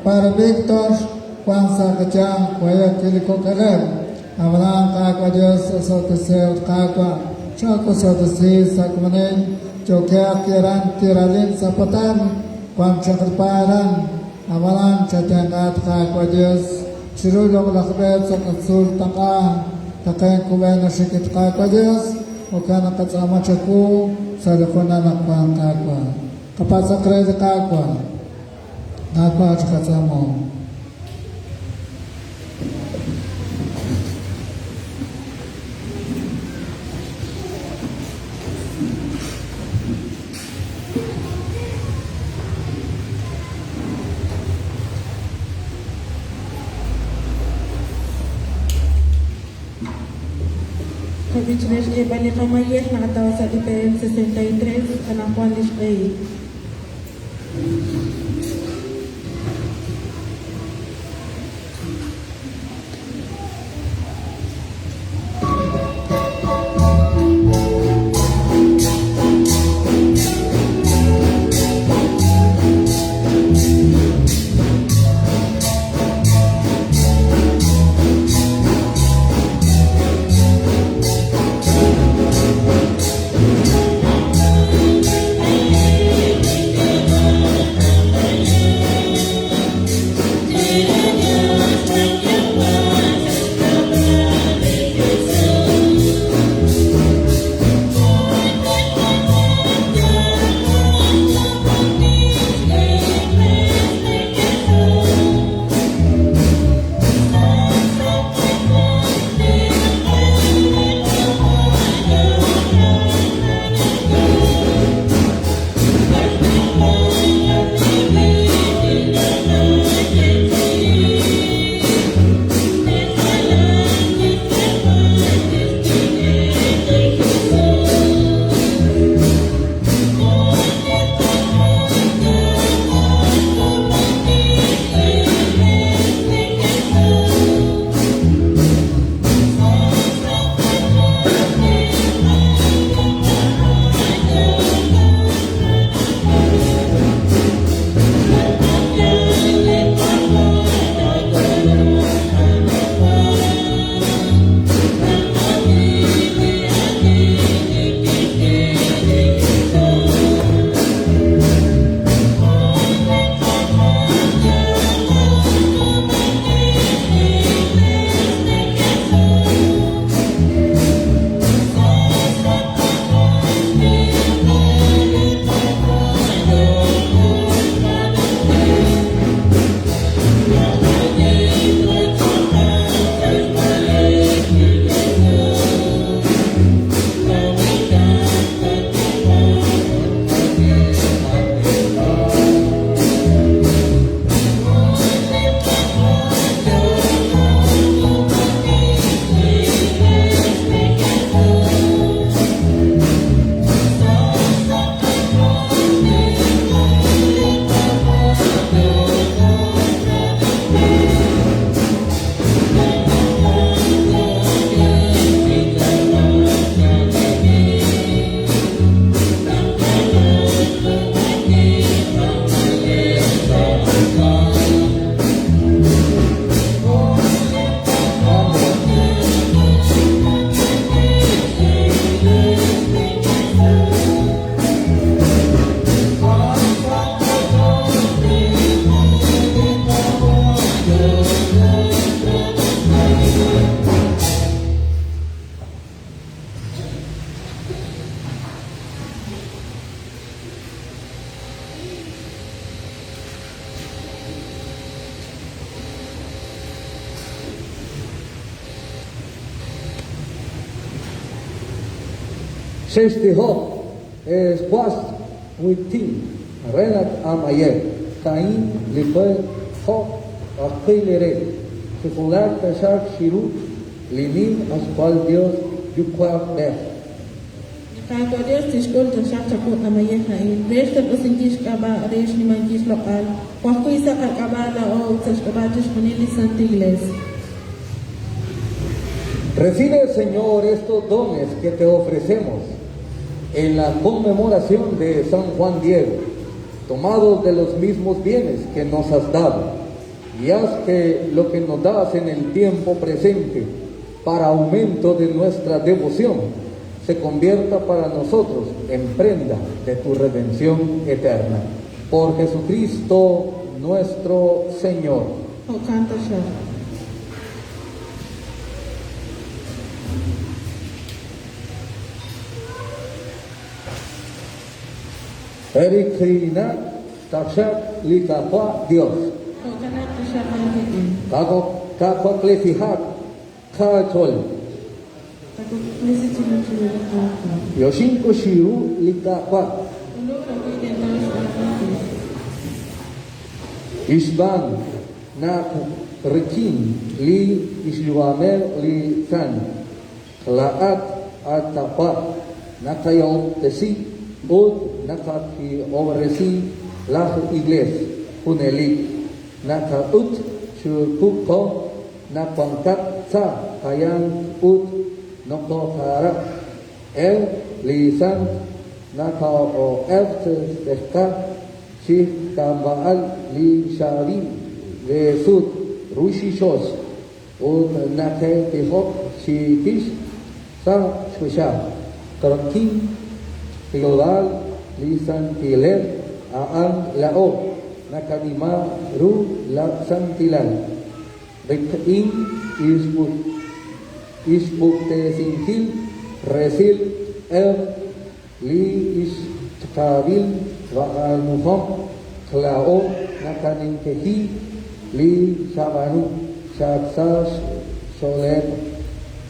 para Víctor, Juan Sacachán, Cuaya Kilico Caler, Abraham Cacua Dios, Soteseo Cacua, Chaco Sotesi Sacmanen, Choquea Kiran Tiralin Zapatan, Juan Chacalparan, Abraham Chatangat Cacua Dios, Chirulo Lacbet Sacazul Taka, Takain Cubeno Shikit Cacua Dios, Ukana katsama chaku salakona nakwan kakwa kapasa kreze kakwa nakwa chikatsamo Kabitnes ke balik kamayes nakatawa sa IPM 63 anak Juan Lisbay. Shestiho es was witin renat amayer Cain lipe ho aquilere Sefular tashak shiru linim asqual Dios yukwa def. Kagwa Dios tishkol tashak chakot na mayehain. Reshtat usinkish kaba resh ni mankish lokal. Kwako isa kakabala o tashkabatish kunili santiles. Recibe, Señor, estos dones que te ofrecemos en la conmemoración de San Juan Diego, tomados de los mismos bienes que nos has dado, y haz que lo que nos das en el tiempo presente, para aumento de nuestra devoción, se convierta para nosotros en prenda de tu redención eterna. Por Jesucristo nuestro Señor. O canta shah. Erikrina tachak likapa Dios. O kanak tashak mankikin. Kako klefihak kachol. Tako nisi chilang chilang kaka. Yoshinko shiru likapa. Uluk rakiden tash mankikin. Ishban na rekin li ishluamel li san. Laat atapa nakayong tesi ud nakaki overresi la iglesia puneli nakaut shurkuko napangkat sa kayang ut noko hara el lisan nakao efteska si kambaal li shari resut rushishos ud nakay tihok si kish sa shusha karankin Pilodal lisan piler aan lao nakanima ru la santilan rekin isbuk te sintil resil li iskabil wa al muham klao nakanin kehi li sabanu saksas soler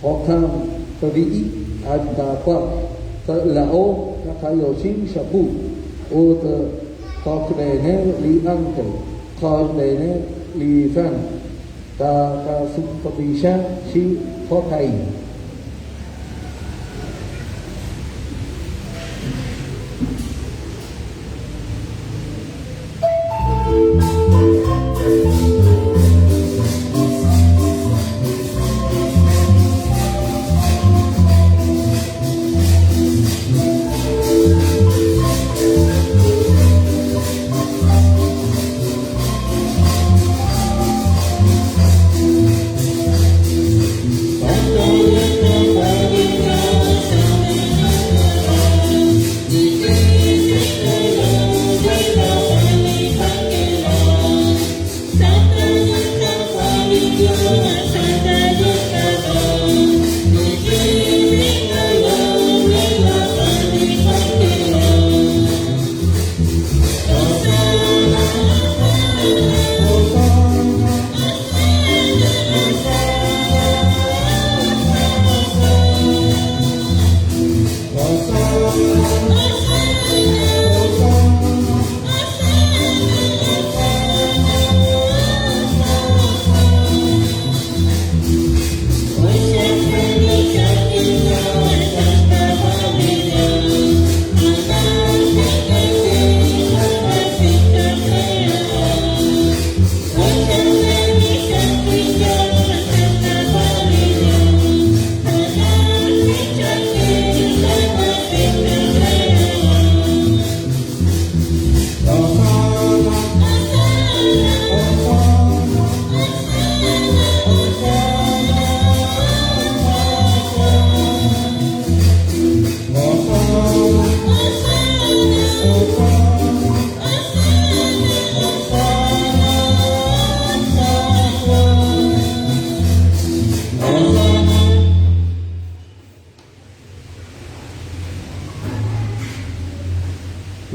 hokam tabii adapa lao nakayoshin shapu ut kakbene li ankel kakbene li fan ta kasukabisha si hokai.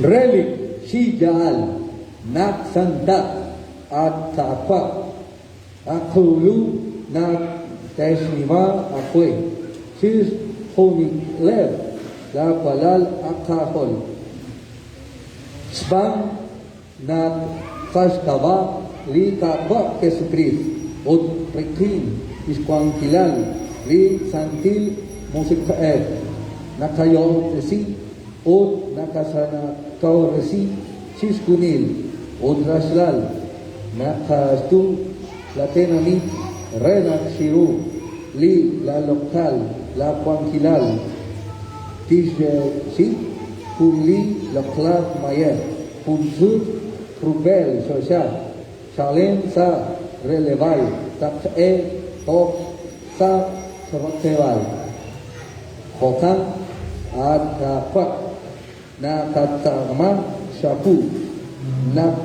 Relik Shijal Nak Santa At Takwa Akulu Nak Teshnima Akwe Sis Honik Lev la kualal akahol. Sbang na kashkaba li kakwa Jesucristo, od rekin iskwang kilal li santil musikaer, nakayo resi, od nakasana kau resi, siskunil, od raslal, nakastu latenami, renak shiru, li la lokal, la kwangkilal, si Puli lokal mayer, punsut rubel sosial, salen sa relevai, tak top sa seroteval. Hokan dapat na katama syapu, na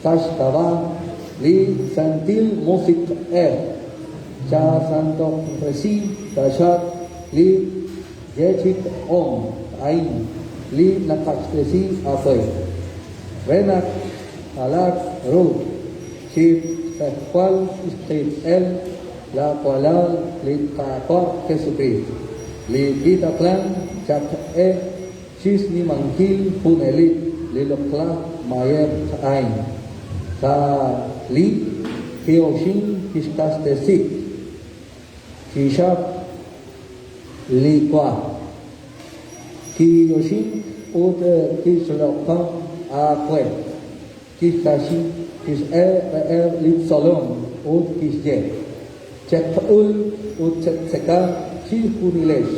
kastawa li santil musik sa santok resi dasar li jechit om ain li nakastesi apoy renak alak road chip sakwal state el la kualal li kakor kesupi li kita klan chak sis ni mangkil punelit li lokla mayer ain sa li hioshin kiskastesi kishap li kwa Kiyoshin ud kislokang akwe kiskashi kis lit solom ud kisje cekul ud ceka sihuniles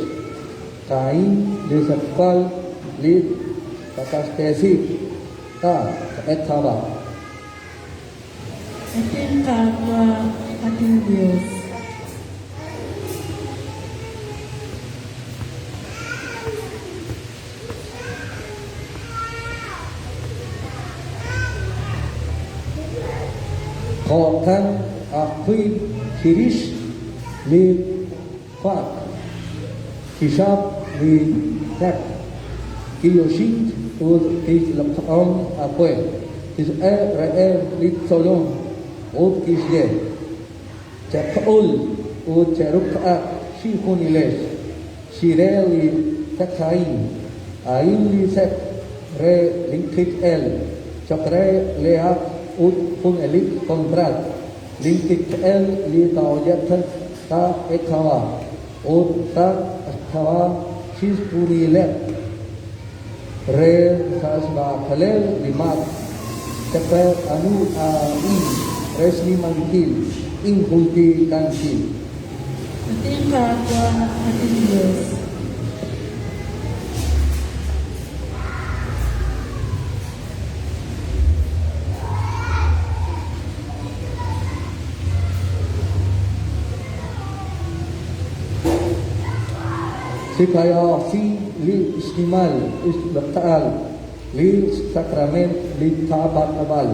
kain disakal lit kakastesi ta etaba ating kapwa, ating Diyos. Hokan akui kirish li fak kisap li tak kiyoshin ud kislokang akwe kis li solom ud kisje cekul ud cerukka sihuniles sireli takain ain li sek re linkit el cakre leak ud pun elit kontrat linkit el li taojat ta ekawa ud ta ekawa sis puri lek re sasba khalel limat cakre anu ai resni mangkil ing hulti kankil Ating kapwa, ating Diyos. Sikaya si li istimal isbaktaal li sakramen li tabat abal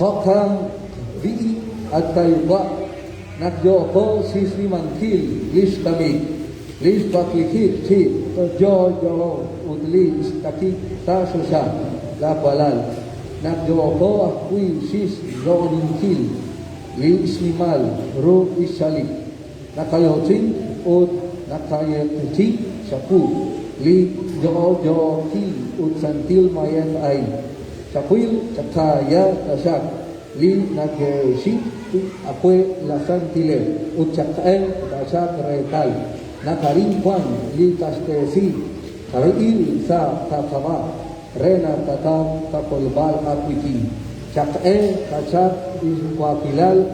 Hokan vi at kayuba nagyoko sisri mangkil lis kami lis paklikit si jo udli istaki ta susah la balal nagyoko akui sis roninkil lis limal ro isalik nakayotin od nakayetin sapu li jo ki ud santil mayan ay Sapuil cakaya tasak li nageshi apwe lasan tile ucakael tasak rekai nakarin kwan li kastesi karil sa kakama rena tatam kapolbal apwiki Chak'e, Tachak, Ishuapilal,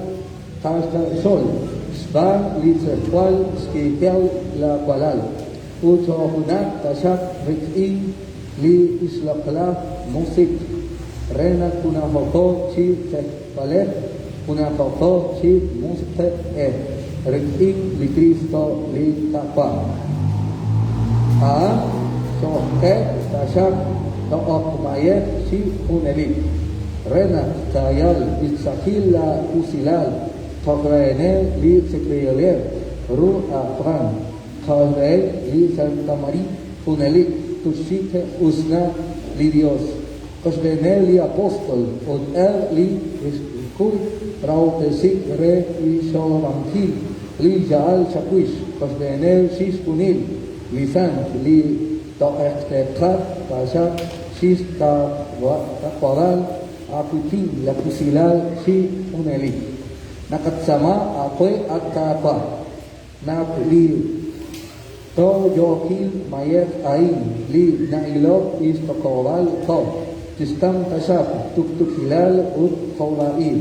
Tashta Sol, Sban, Litzehual, Skiteal, La Kualal, Ucho Hunak, Tachak, Rik'i, Li Islapla, Musik, Rena Kunahoko, Chi Tekpalet, Kunahoko, Chi Musik, Rik'i, Li Cristo, Li Takwa. A, Soke, Tachak, To'ok Mayet, Chi Unelik. Rena Tayal Itzakila Usilal Togrene Li Sekreyoler Ru Afran Togrene Li Santa María Funelik Tushite Usna Li Dios Kosbene Li Apostol Od Li Iskul Rautesik Re Li Sholankil Li Jaal Shakuish Kosbene Shis Kunil Li San Li Toektekhat Pasha Shis Takwaral Akuti la kusilal si uneli nakatsama ako'y at kapa na li to yokil mayet ain li na ilok is tokowal to tistam tasap tuk hilal ut kawail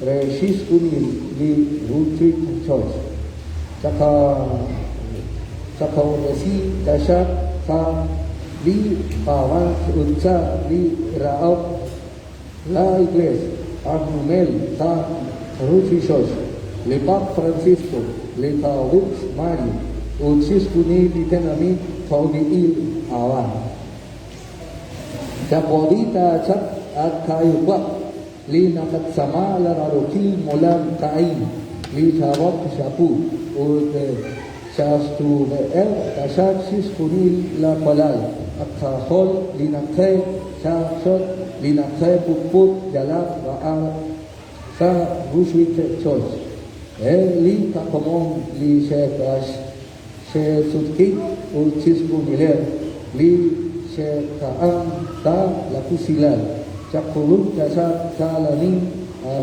reshis unil li rutrik choice saka uresi tasap sa li pawan utsa li raop La Iglesia, Arnumel, Ta Rufisos, Le Pap Francisco, Le Taurux Mari, Utsiskuni Litenami, Taudi Il Awan. Japodita Chak at Kayukwak, Li Nakatsama La Rarokil Molam Kain, Li Tawak Shapu, Urte Shastu El, Tashak Siskuni La Palal, at Kahol, Li Nakay, Shashot, Linakay Puput Jalak Baal Sa Rushwit Choice. Li Kakomon Li Shekash She Sutkik Ulchisku Miler Li Shekaam Ta Lakusilal Chakuluk Tasat Talaning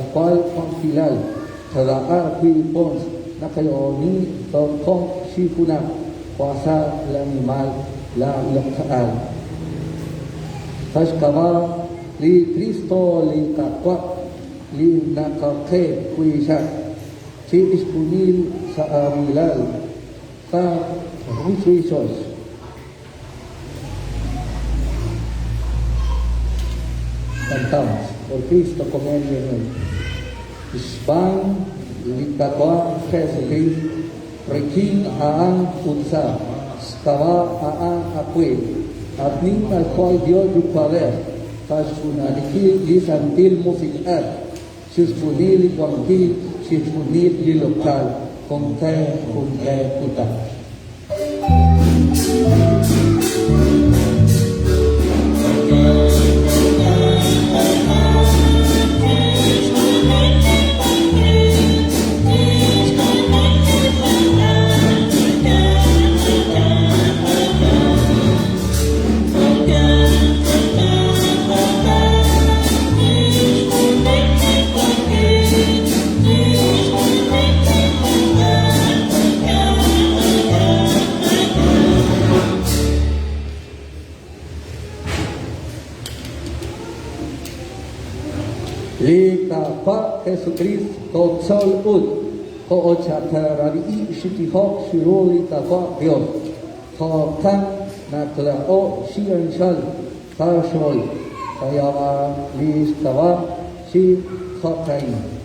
Pal Pangkilal Tadaa Kui Pons Nakayoni Tokong Shifuna Kuasa Lanimal La Lakal Tashkaba Li Cristo li kakwa li nakake kuisha si ispunil sa amilal sa rusuisos cantamos por Cristo como Él viene Ispan li kakwa Jesucristo rekin aan unsa skaba aan akwe at ning alkohol Dios du poder Kashunaliki lisantil musikat, sisfunili kwangki, sisfunili lokal, kongkay kuta. Li Kapa Jesucristo Sol Ud Ko Ochakarabi Shitihok Shiruli Kapa Dios Ko Kan Naklao Shian Shal Kashol Kayama Li Kawa Shi Kokain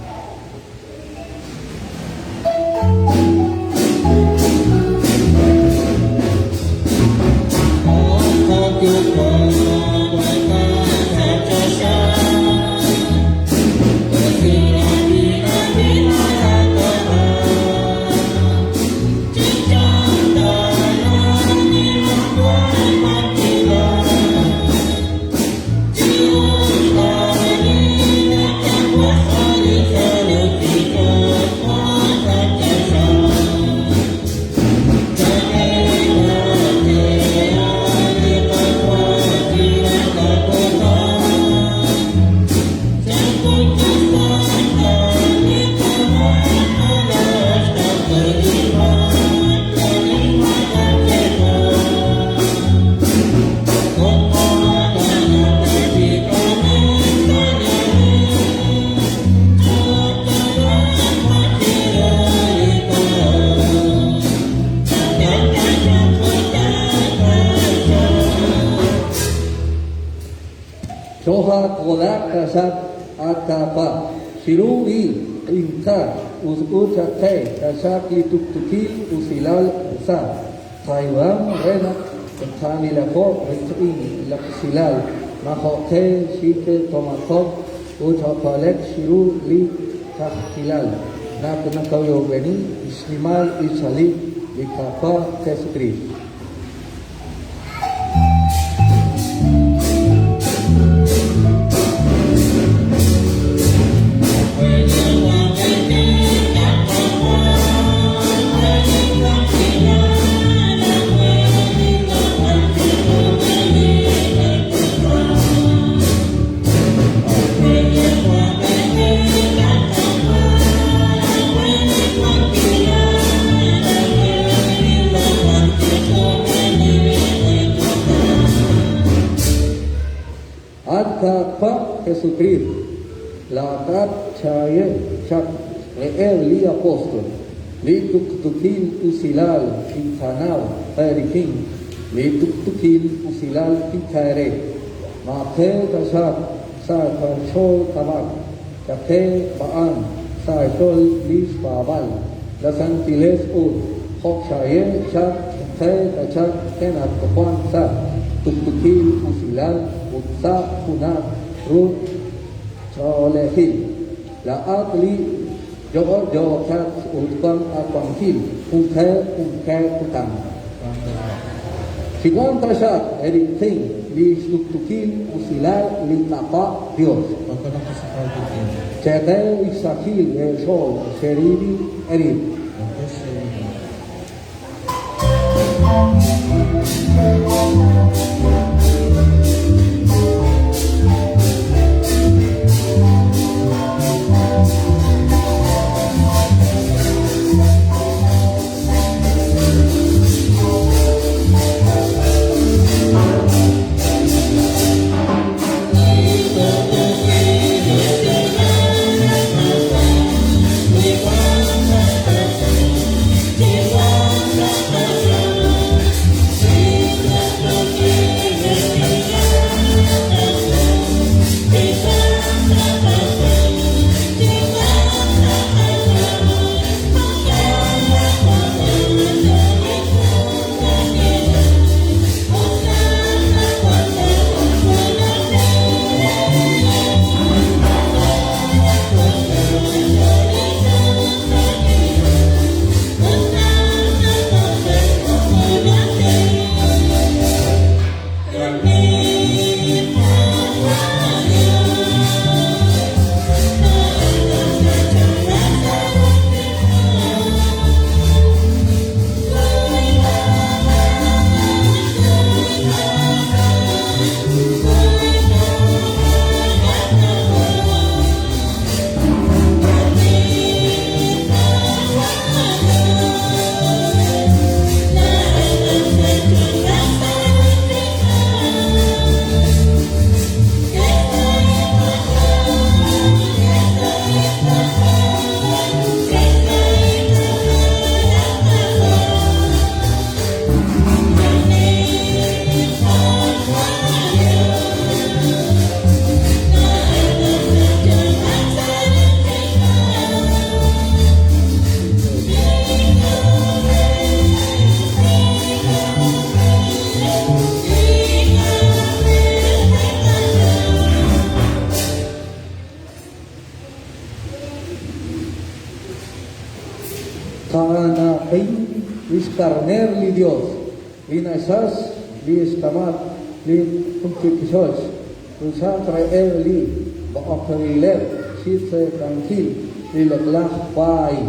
Shoha kodak kasat atapa shirui inka usucha te kasat lituktuki usilal sa Taiwan rena tamilako retuin laksilal mahote shike tomatok utapalek shiru li tahilal naknakayo beni islimal isali likapa Jesucristo. Kapa Jesucristo, la tat chaya chak li apóstol, li tuktukil usilal pintanal perikin, li tuktukil usilal pitare, ma pe kasat sa parchol tabak, kate baan sa chol lis babal, la santiles ud, hok chaya chak te kachak kenat kapan sa tuktukil usilal utsa punat rut cholehi la akli jo kat utpang apangkil unke utang Sigon prasat everything li tuktukil usilal li tapa Dios Pagkalang kasakal din. chete isakil el sol seridi erit Iscarner li Dios, inasas li escamat li puntikisos, usatra li baakriler, sitse tranquil, li laglah pai.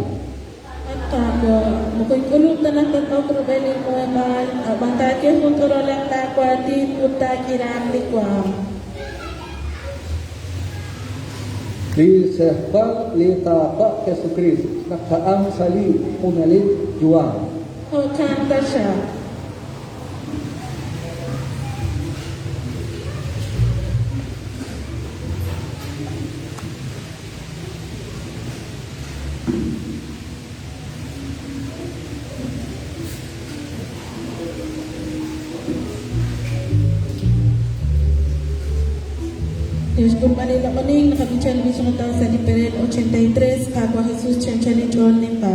At tako, mukukulog na natin ang problema mo ay mahal, abang tayo futuro lang tako at puta kirang likwam. Li sehbal li tapak Jesucristo, nakaang sali punalit juang. O kanta siya. Disculpa nila kaning nakabitsyan bisong taon sa Liperel 83, Kapwa Jesus Chanchanitron Nimpa.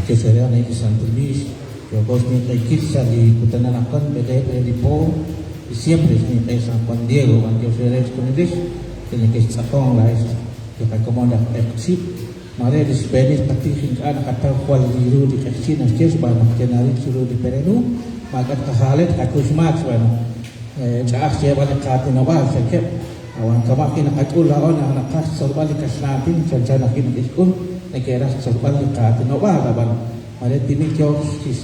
que será en Santo Luis, que vos ni requisa de Cutananacan, de Po, y siempre ni de San Juan Diego, cuando yo seré con el que le que está con la esa, que recomienda exit, madre de Spanish, patichin, ana kata cual diru di exit, nas que es bueno, que nadie suru di Perenu, magat kahalet, hakus mat, bueno, caah siapa nak kata nawal, saya awan kamakin nakatula on, anak kas sorbali kasnatin, cerjana kin iskun, negara sorbal kata nawal, kawan, ada tini kau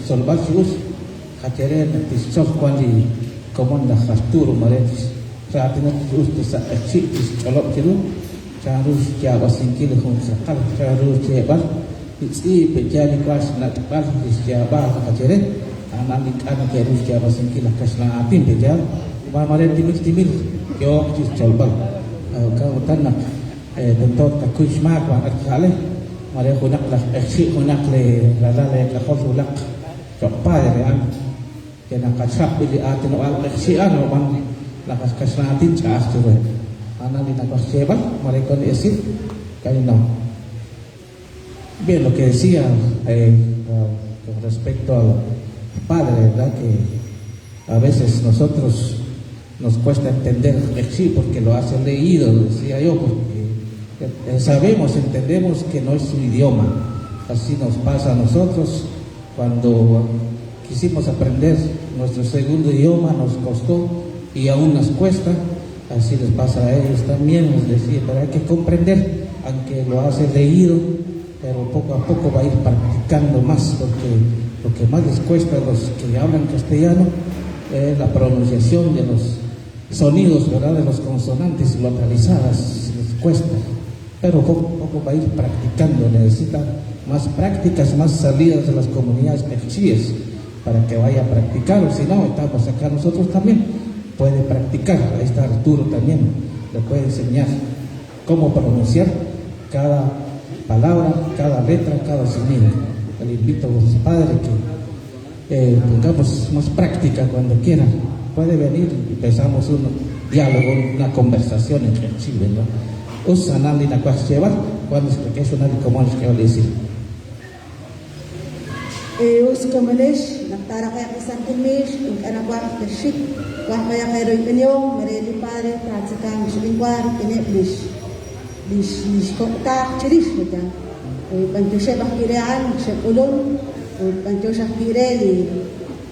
sorbal sius, kateren tis sorbal di komanda khastur, mare saat ini terus bisa exit, colok cilu, harus jawab singkil khum sakal, harus jawab, isi pejani kelas nak tepat, jawab kateren, anak harus jawab singkil kasnatin pejal, mare timil kau tis sorbal, kau tanak bentuk takuis mak wangat kale, mare hunak lah exit hunak le lala le kau hulak, coba ya kan, kena kacap di atin awal exit anu man nakaskas natin sa Astro. Anali na Kwaseba, Maricon Esit, Kanino. Bien, lo que decía con respecto al padre, ¿verdad? Que a veces nosotros nos cuesta entender sí, porque lo hace leído, decía yo, porque sabemos, entendemos que no es su idioma. Así nos pasa a nosotros cuando quisimos aprender nuestro segundo idioma, nos costó y aún nos cuesta. Así les pasa a ellos también, les decía, pero hay que comprender, aunque lo hace leído, pero poco a poco va a ir practicando más, porque lo que más les cuesta a los que hablan castellano es la pronunciación de los sonidos, ¿verdad? De los consonantes localizadas, les cuesta, pero poco a poco va a ir practicando, necesita más prácticas, más salidas de las comunidades pechíes para que vaya a practicar, o si no, estamos acá nosotros también. Puede practicar, ahí está Arturo también, le puede enseñar cómo pronunciar cada palabra, cada letra, cada sonido. Le invito a los padres que pongamos más práctica cuando quieran. Puede venir y empezamos un diálogo, una conversación entre Chile, ¿no? Usanali na kwasyevar, cuando es que una como les quiero decir. Kamalish, Naktara kaya Kisantumish, Anak Kashik, Kaya Kero Ipenyong, Mareli Padre, Tatsikang, Shilingwar, Pineplish, Lish Kokta, Chirish, Pantushe Bakirean, Shepulun, Pantusha Pirelli,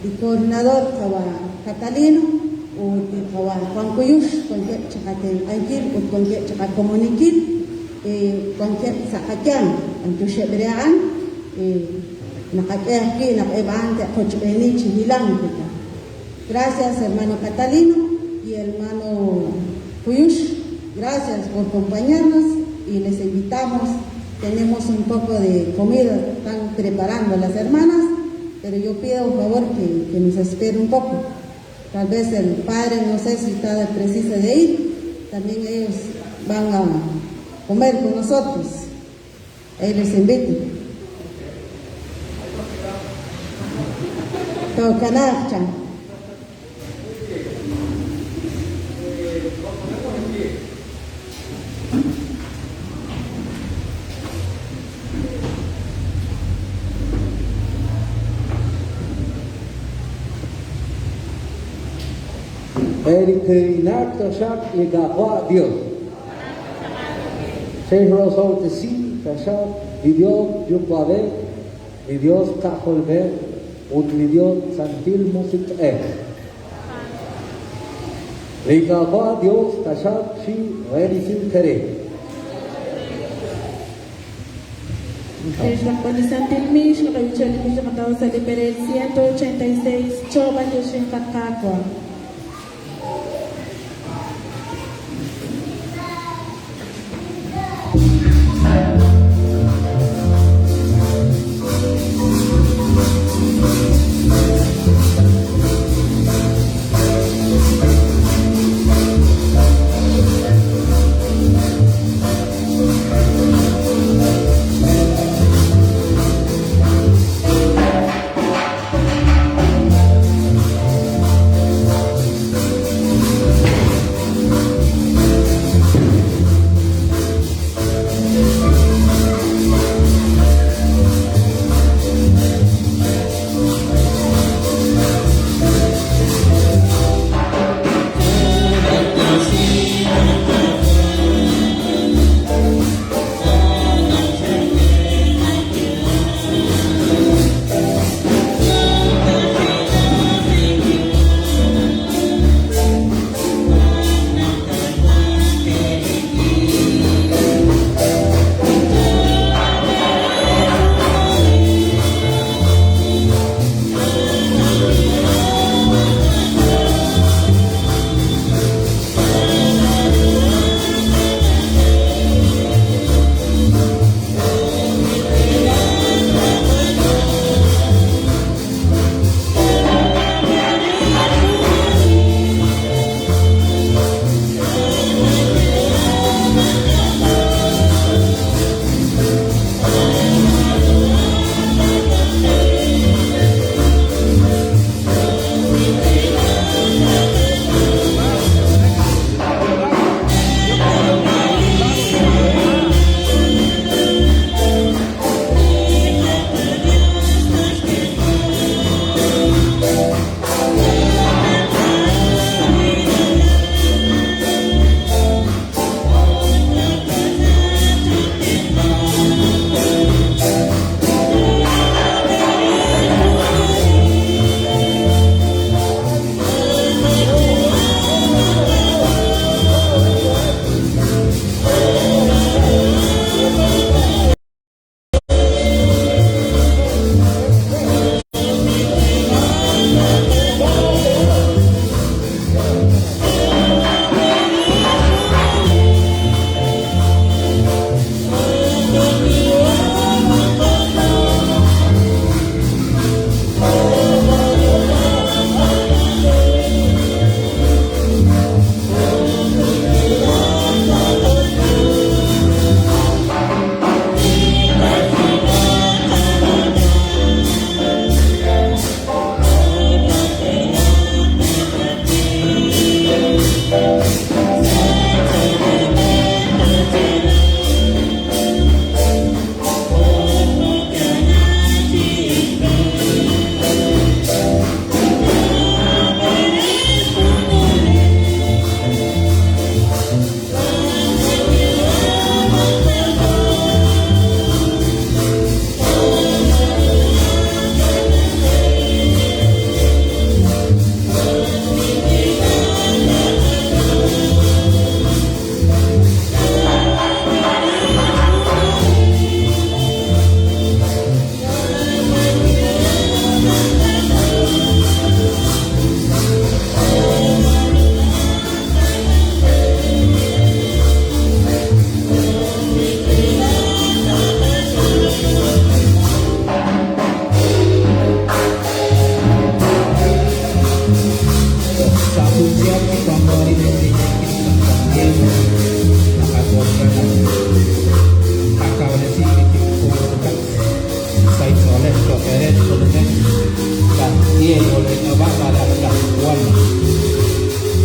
di coordinador Kawa Catalino, o di Kawa Juan Cuyush, con que Chakaten Ankil, o con que Chakat Komunikil, con que Sakatian, Pantushe Brean, Nakakaki, nakibante, Cochbeni, Chihilang. Gracias, hermano Catalino y hermano Puyush. Gracias por acompañarnos y les invitamos. Tenemos un poco de comida, están preparando las hermanas, pero yo pido por favor que nos espere un poco. Tal vez el padre, no sé si está preciso de ir, también ellos van a comer con nosotros. Ahí les invito. Canarcha. Eric Inacto Shak y Gahua Dios. Seis rosas de sí, Kashak, y Dios Yukwade, y Dios Kajolbe. Utilidió Santil Music Rigahua Dios Tashak Shi Relicil Kere. Es la Polisantil Mish, la Yuchel Mish, Matausa de Perel 186, Choba Yoshin Kakakwa. satu siap si pemberi dari Israel nakagorkan akawan si Pikukat Said Soleh Dokeret Soleh dan dia oleh Abah pada dakwaan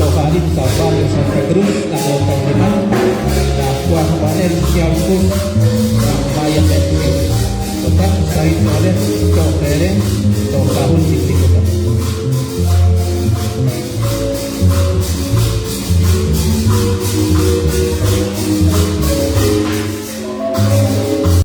Tohari sabar yang sampai terus ada terlibat dakwah pada siap pun bayar itu tetap Said Soleh Dokeret tahun